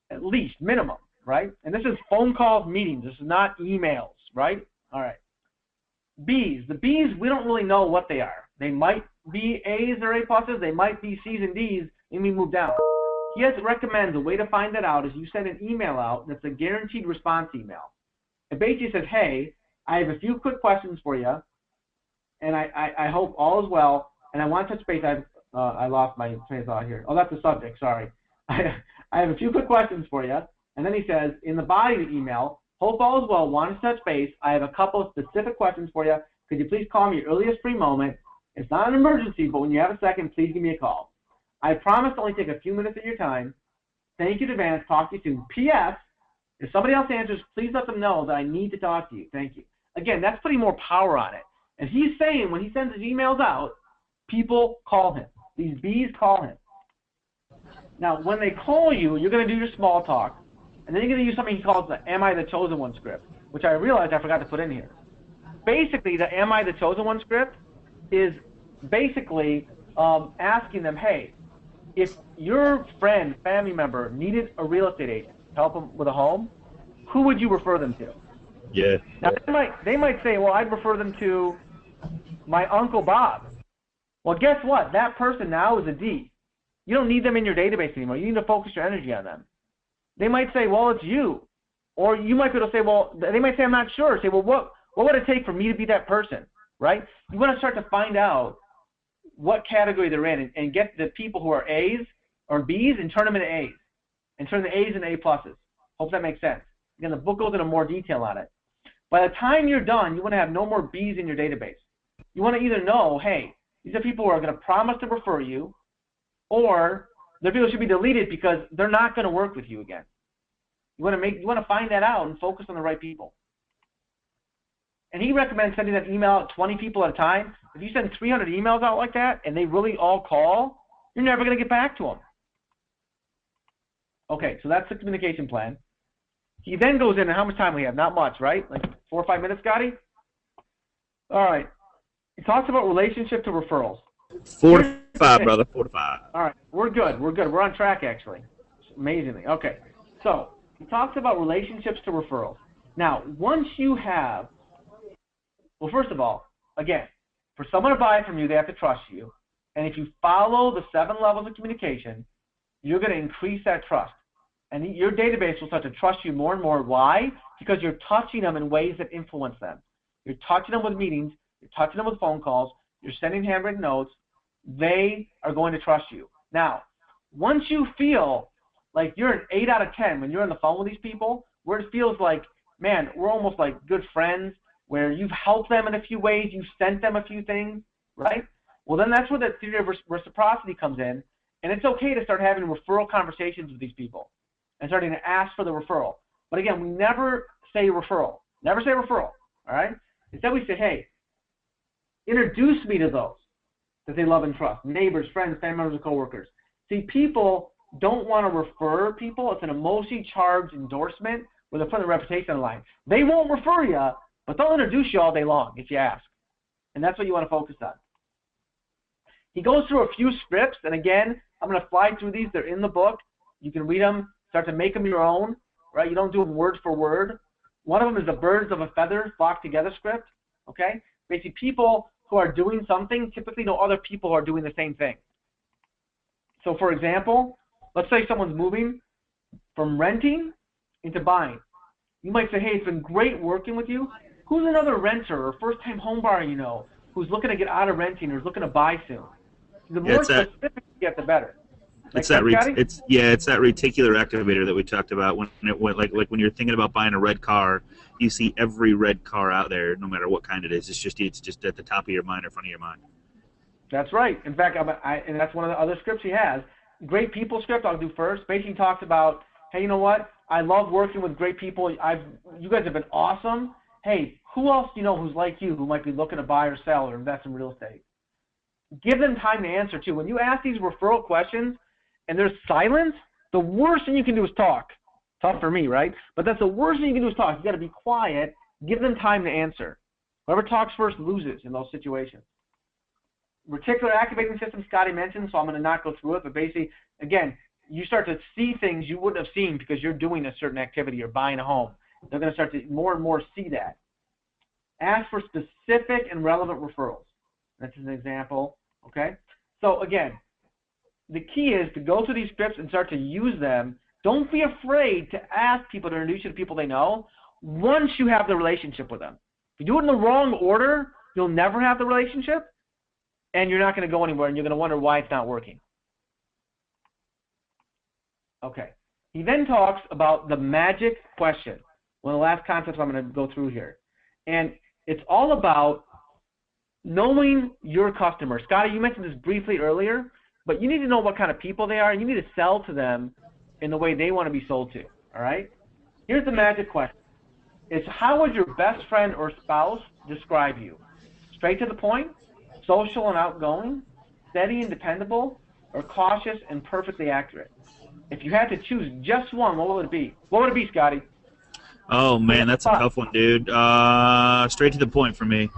at least, minimum, right? And this is phone calls, meetings. This is not emails, right? All right. B's. The B's, we don't really know what they are. They might be A's or A+. They might be C's and D's, and we move down. He recommends a way to find that out is you send an email out that's a guaranteed response email. It basically says, hey, I have a few quick questions for you, and I hope all is well, and I want to touch base. I lost my train of thought here. Oh, that's the subject, sorry. I have a few quick questions for you. And then he says, in the body of the email, hope all is well, want to touch base. I have a couple of specific questions for you. Could you please call me your earliest free moment? It's not an emergency, but when you have a second, please give me a call. I promise to only take a few minutes of your time. Thank you in advance. Talk to you soon. P.S. If somebody else answers, please let them know that I need to talk to you. Thank you. Again, that's putting more power on it. And he's saying when he sends his emails out, people call him. These B's call him. Now, when they call you, you're going to do your small talk, and then you're going to use something he calls the Am I the Chosen One script, which I realized I forgot to put in here. Basically, the Am I the Chosen One script is basically asking them, hey, if your friend, family member needed a real estate agent to help them with a home, who would you refer them to? Yeah. Now, they might say, well, I'd refer them to my Uncle Bob. Well, guess what? That person now is a D. You don't need them in your database anymore. You need to focus your energy on them. They might say, well, it's you. Or you might be able to say, well, they might say, I'm not sure. Say, well, what What would it take for me to be that person, right? You want to start to find out what category they're in and get the people who are A's or B's and turn them into A's and turn the A's into A pluses. Hope that makes sense. Again, the book goes into more detail on it. By the time you're done, you want to have no more B's in your database. You want to either know, hey, these are people who are going to promise to refer you, or their people should be deleted because they're not going to work with you again. You want to find that out and focus on the right people. And he recommends sending that email out 20 people at a time. If you send 300 emails out like that and they really all call, you're never going to get back to them. Okay, so that's the communication plan. He then goes into how much time we have. Not much, right? Like 4 or 5 minutes, Scotty? All right. He talks about relationship to referrals. 4 to 5, brother. 4 to 5. All right. We're good. We're good. We're on track, actually. Amazingly. Okay. So he talks about relationships to referrals. Now, once you have, well, first of all, again, for someone to buy from you, they have to trust you. And if you follow the 7 levels of communication, you're going to increase that trust. And your database will start to trust you more and more. Why? Because you're touching them in ways that influence them. You're touching them with meetings. You're touching them with phone calls. You're sending handwritten notes. They are going to trust you. Now, once you feel like you're an 8 out of 10 when you're on the phone with these people, where it feels like, man, we're almost like good friends, where you've helped them in a few ways, you've sent them a few things, right? Well, then that's where the theory of reciprocity comes in, and it's okay to start having referral conversations with these people and starting to ask for the referral. But again, we never say referral. Never say referral, all right? Instead, we say, hey, introduce me to those that they love and trust, neighbors, friends, family members, and coworkers. See, people don't want to refer people. It's an emotionally charged endorsement where they're putting their reputation on the line. They won't refer you, but they'll introduce you all day long if you ask. And that's what you want to focus on. He goes through a few scripts, and again, I'm going to fly through these. They're in the book. You can read them, start to make them your own, right? You don't do them word for word. One of them is the birds of a feather flock together script, okay? Basically, people who are doing something typically know other people who are doing the same thing. So, for example, let's say someone's moving from renting into buying. You might say, hey, it's been great working with you. Who's another renter or first-time home buyer you know who's looking to get out of renting or is looking to buy soon? The more specific you get, the better. It's that reticular activator that we talked about when when you're thinking about buying a red car, you see every red car out there, no matter what kind it is. It's just at the top of your mind or front of your mind. That's right. In fact, and that's one of the other scripts he has. Great people script I'll do first. Basically talks about, hey, you know what? I love working with great people. You guys have been awesome. Hey, who else do you know who's like you who might be looking to buy or sell or invest in real estate? Give them time to answer too. When you ask these referral questions and there's silence, the worst thing you can do is talk. Tough for me, right? But that's the worst thing you can do is talk. You got to be quiet. Give them time to answer. Whoever talks first loses in those situations. Reticular activating system, Scotty mentioned, so I'm going to not go through it. But basically, again, you start to see things you wouldn't have seen because you're doing a certain activity or buying a home. They're going to start to more and more see that. Ask for specific and relevant referrals. That's an example, okay? So again, the key is to go through these scripts and start to use them. Don't be afraid to ask people to introduce you to people they know once you have the relationship with them. If you do it in the wrong order, you'll never have the relationship, and you're not going to go anywhere, and you're going to wonder why it's not working. Okay. He then talks about the magic question, one of the last concepts I'm going to go through here. And it's all about knowing your customer. Scotty, you mentioned this briefly earlier, but you need to know what kind of people they are, and you need to sell to them in the way they want to be sold to, all right? Here's the magic question. It's how would your best friend or spouse describe you? Straight to the point, social and outgoing, steady and dependable, or cautious and perfectly accurate? If you had to choose just one, what would it be? What would it be, Scotty? Oh, man, that's a tough one, dude. Straight to the point for me.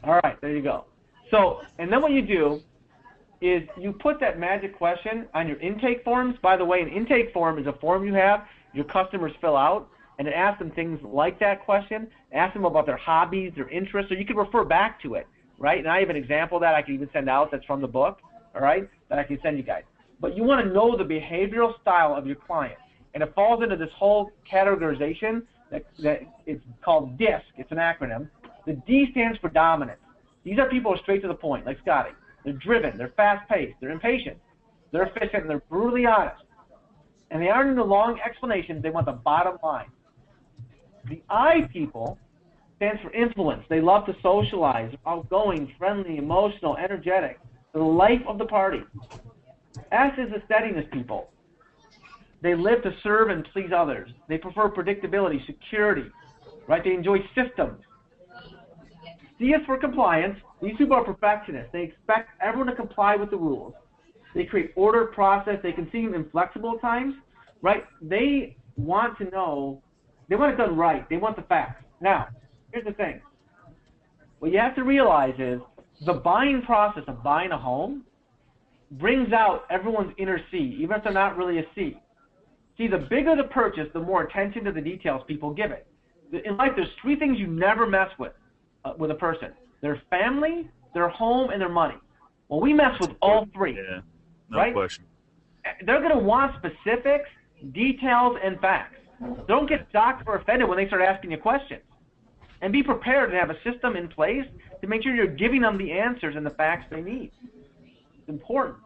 All right, there you go. So, and then what you do is you put that magic question on your intake forms. By the way, an intake form is a form you have your customers fill out, and it asks them things like that question. Ask them about their hobbies, their interests, or you can refer back to it, right? And I have an example of that I can even send out that's from the book, all right, that I can send you guys. But you want to know the behavioral style of your client. And it falls into this whole categorization that it's called DISC. It's an acronym. The D stands for dominance. These are people who are straight to the point, like Scotty. They're driven, they're fast-paced, they're impatient, they're efficient, and they're brutally honest. And they aren't into long explanations, they want the bottom line. The I people stands for influence. They love to socialize, they're outgoing, friendly, emotional, energetic. They're the life of the party. S is the steadiness people. They live to serve and please others. They prefer predictability, security, right? They enjoy systems. C is for compliance. These people are perfectionists. They expect everyone to comply with the rules. They create order, process. They can seem inflexible at times, right? They want to know, they want it done right. They want the facts. Now, here's the thing. What you have to realize is the buying process of buying a home brings out everyone's inner C, even if they're not really a C. See, the bigger the purchase, the more attention to the details people give it. In life, there's three things you never mess with a person. Their family, their home, and their money. Well, we mess with all three. Yeah, no right? question. They're going to want specifics, details, and facts. Don't get shocked or offended when they start asking you questions. And be prepared to have a system in place to make sure you're giving them the answers and the facts they need. It's important.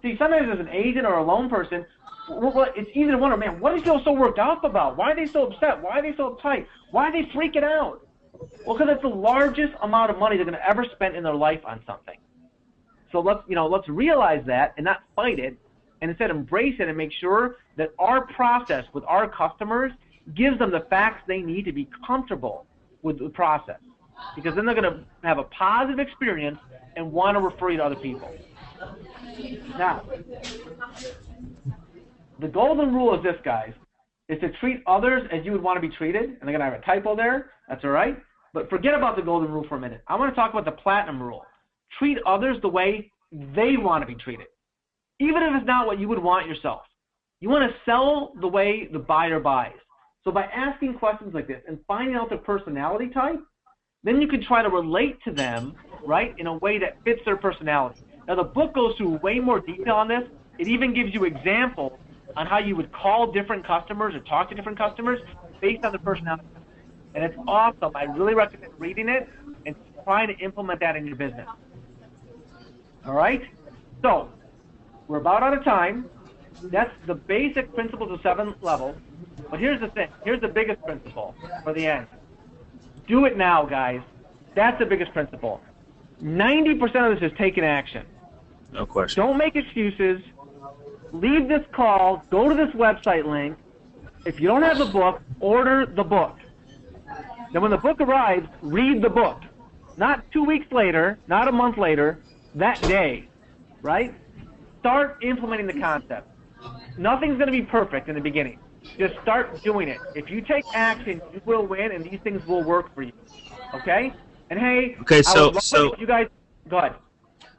See, sometimes as an agent or a loan person, it's easy to wonder, man, what do they feel so worked up about? Why are they so upset? Why are they so uptight? Why are they freaking out? Well, because it's the largest amount of money they're going to ever spend in their life on something. So let's realize that and not fight it, and instead embrace it and make sure that our process with our customers gives them the facts they need to be comfortable with the process. Because then they're going to have a positive experience and want to refer you to other people. Now, the golden rule is this, guys, is to treat others as you would want to be treated. And I'm going to have a typo there. That's all right. But forget about the golden rule for a minute. I want to talk about the platinum rule. Treat others the way they want to be treated, even if it's not what you would want yourself. You want to sell the way the buyer buys. So by asking questions like this and finding out their personality type, then you can try to relate to them, right, in a way that fits their personality. Now, the book goes through way more detail on this. It even gives you examples on how you would call different customers or talk to different customers based on their personality. And it's awesome. I really recommend reading it and trying to implement that in your business. All right? So, we're about out of time. That's the basic principles of 7 levels. But here's the thing. Here's the biggest principle for the end. Do it now, guys. That's the biggest principle. 90% of this is taking action. No question. Don't make excuses. Leave this call. Go to this website link. If you don't have the book, order the book. Then when the book arrives, read the book. Not 2 weeks later, not a month later, that day, right? Start implementing the concept. Nothing's going to be perfect in the beginning. Just start doing it. If you take action, you will win, and these things will work for you. Okay? And hey, okay, so you guys, go ahead.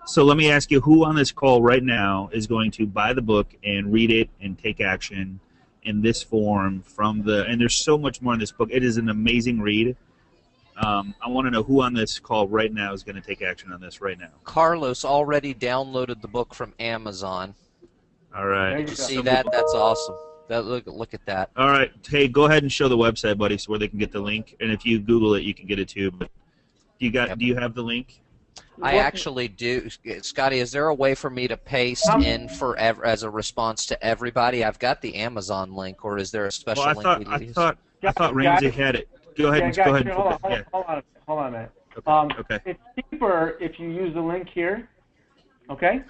So let me ask you, who on this call right now is going to buy the book and read it and take action in this form and there's so much more in this book. It is an amazing read. I want to know who on this call right now is going to take action on this right now. Carlos already downloaded the book from Amazon. All right. Did you see that? That's awesome. Look at that. All right. Hey, go ahead and show the website, buddy, so where they can get the link. And if you Google it, you can get it too. But do you have the link? I actually do. Scotty, is there a way for me to paste in as a response to everybody? I've got the Amazon link, or is there a special link we need to use? I thought Ramsey had it. Go ahead. Go ahead. Hold on a minute. Okay. It's cheaper if you use the link here. Okay?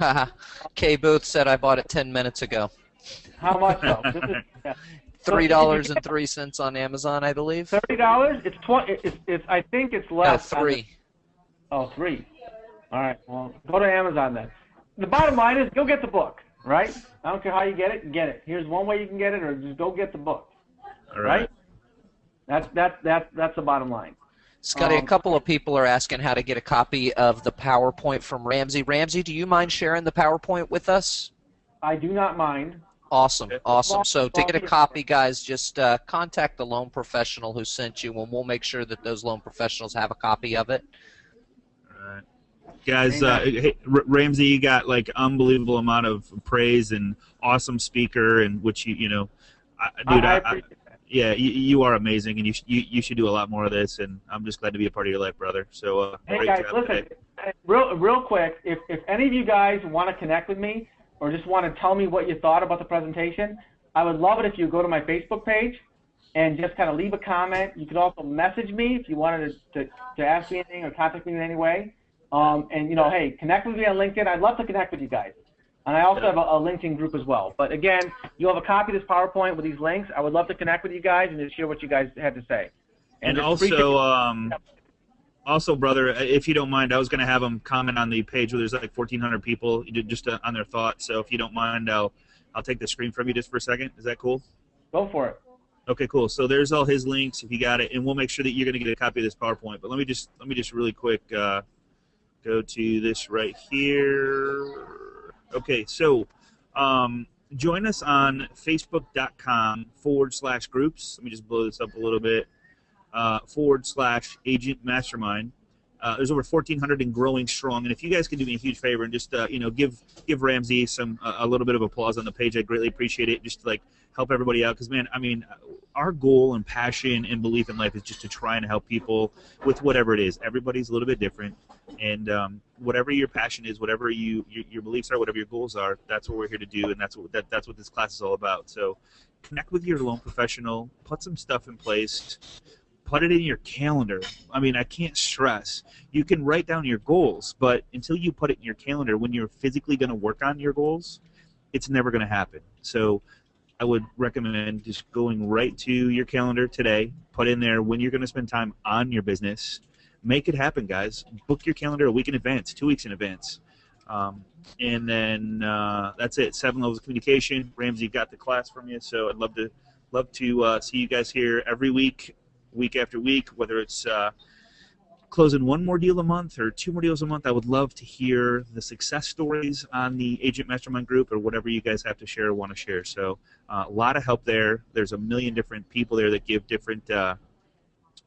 K Booth said I bought it 10 minutes ago. How much though? $3.03 on Amazon, I believe. $30? It's I think it's less. No, $3. Oh, $3. All right. Well, go to Amazon then. The bottom line is go get the book, right? I don't care how you get it. Get it. Here's one way you can get it, or just go get the book. All right. That's the bottom line. Scotty, a couple of people are asking how to get a copy of the PowerPoint from Ramsey. Ramsey, do you mind sharing the PowerPoint with us? I do not mind. Awesome, awesome. So to get a copy, guys, just contact the loan professional who sent you, and we'll make sure that those loan professionals have a copy of it. All right. Guys, hey, Ramsey, you got like unbelievable amount of praise and awesome speaker, and which I appreciate that. Yeah, you are amazing, and you should do a lot more of this. And I'm just glad to be a part of your life, brother. So Hey great guys, job listen, today. real quick, if any of you guys want to connect with me or just want to tell me what you thought about the presentation, I would love it if you go to my Facebook page and just kind of leave a comment. You could also message me if you wanted to ask me anything or contact me in any way. And hey, connect with me on LinkedIn. I'd love to connect with you guys. And I also have a LinkedIn group as well. But again, you'll have a copy of this PowerPoint with these links. I would love to connect with you guys and just hear what you guys had to say. And just also, brother, if you don't mind, I was going to have them comment on the page where there's like 1,400 people, just on their thoughts. So if you don't mind, I'll take the screen from you just for a second. Is that cool? Go for it. Okay, cool. So there's all his links if you got it, and we'll make sure that you're going to get a copy of this PowerPoint. But let me just really quick go to this right here. Okay, so join us on facebook.com/groups. Let me just blow this up a little bit. /Agent Mastermind. There's over 1,400 and growing strong. And if you guys can do me a huge favor and just give Ramsey a little bit of applause on the page, I'd greatly appreciate it. Just to help everybody out, because man, I mean, our goal and passion and belief in life is just to try and help people with whatever it is. Everybody's a little bit different, and whatever your passion is, whatever your beliefs are, whatever your goals are, that's what we're here to do, and that's what this class is all about. So connect with your loan professional, put some stuff in place. Put it in your calendar. I mean, I can't stress. You can write down your goals, but until you put it in your calendar, when you're physically going to work on your goals, it's never going to happen. So I would recommend just going right to your calendar today, put in there when you're going to spend time on your business. Make it happen, guys. Book your calendar a week in advance, 2 weeks in advance. And then that's it. 7 levels of communication. Ramsey got the class from you, so I'd love to see you guys here every week after week, whether it's closing 1 more deal a month or 2 more deals a month. I would love to hear the success stories on the Agent Mastermind group or whatever you guys have to share or want to share. So a lot of help there. There's a million different people there that give different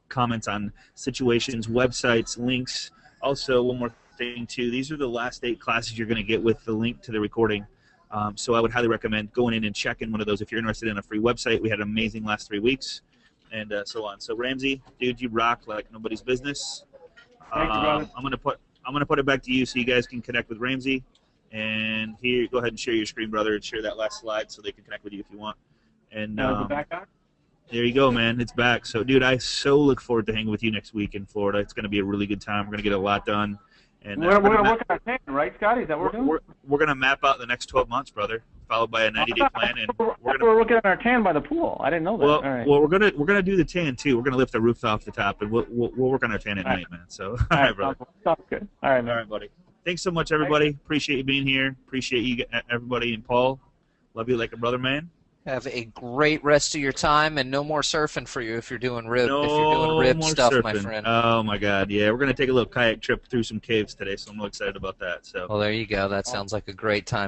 comments on situations, websites, links. Also, one more thing too, these are the last 8 classes you're going to get with the link to the recording. So I would highly recommend going in and checking one of those if you're interested in a free website. We had an amazing last 3 weeks. And so on. So Ramsey, dude, you rock like nobody's business. Thank you, brother. I'm gonna put it back to you so you guys can connect with Ramsey. And here, go ahead and share your screen, brother, and share that last slide so they can connect with you if you want. And back on? there you go, man. It's back. So, dude, I so look forward to hanging with you next week in Florida. It's gonna be a really good time. We're gonna get a lot done. And we're gonna work on our tan, right, Scotty? Is that what we're doing? We're gonna map out the next 12 months, brother, followed by a 90-day plan, and we're looking at our tan by the pool. I didn't know that. Well, all right. well, we're gonna do the tan too. We're gonna lift the roof off the top, and we'll work on our tan at night, man. So, all right, brother. Sounds good. All right, man. All right, buddy. Thanks so much, everybody. Appreciate you being here. Appreciate you, everybody, and Paul. Love you like a brother, man. Have a great rest of your time, and no more surfing for you if you're doing rib more stuff, surfing. my friend. Oh my God, yeah, we're gonna take a little kayak trip through some caves today, so I'm real excited about that. So. Well, there you go. That sounds like a great time.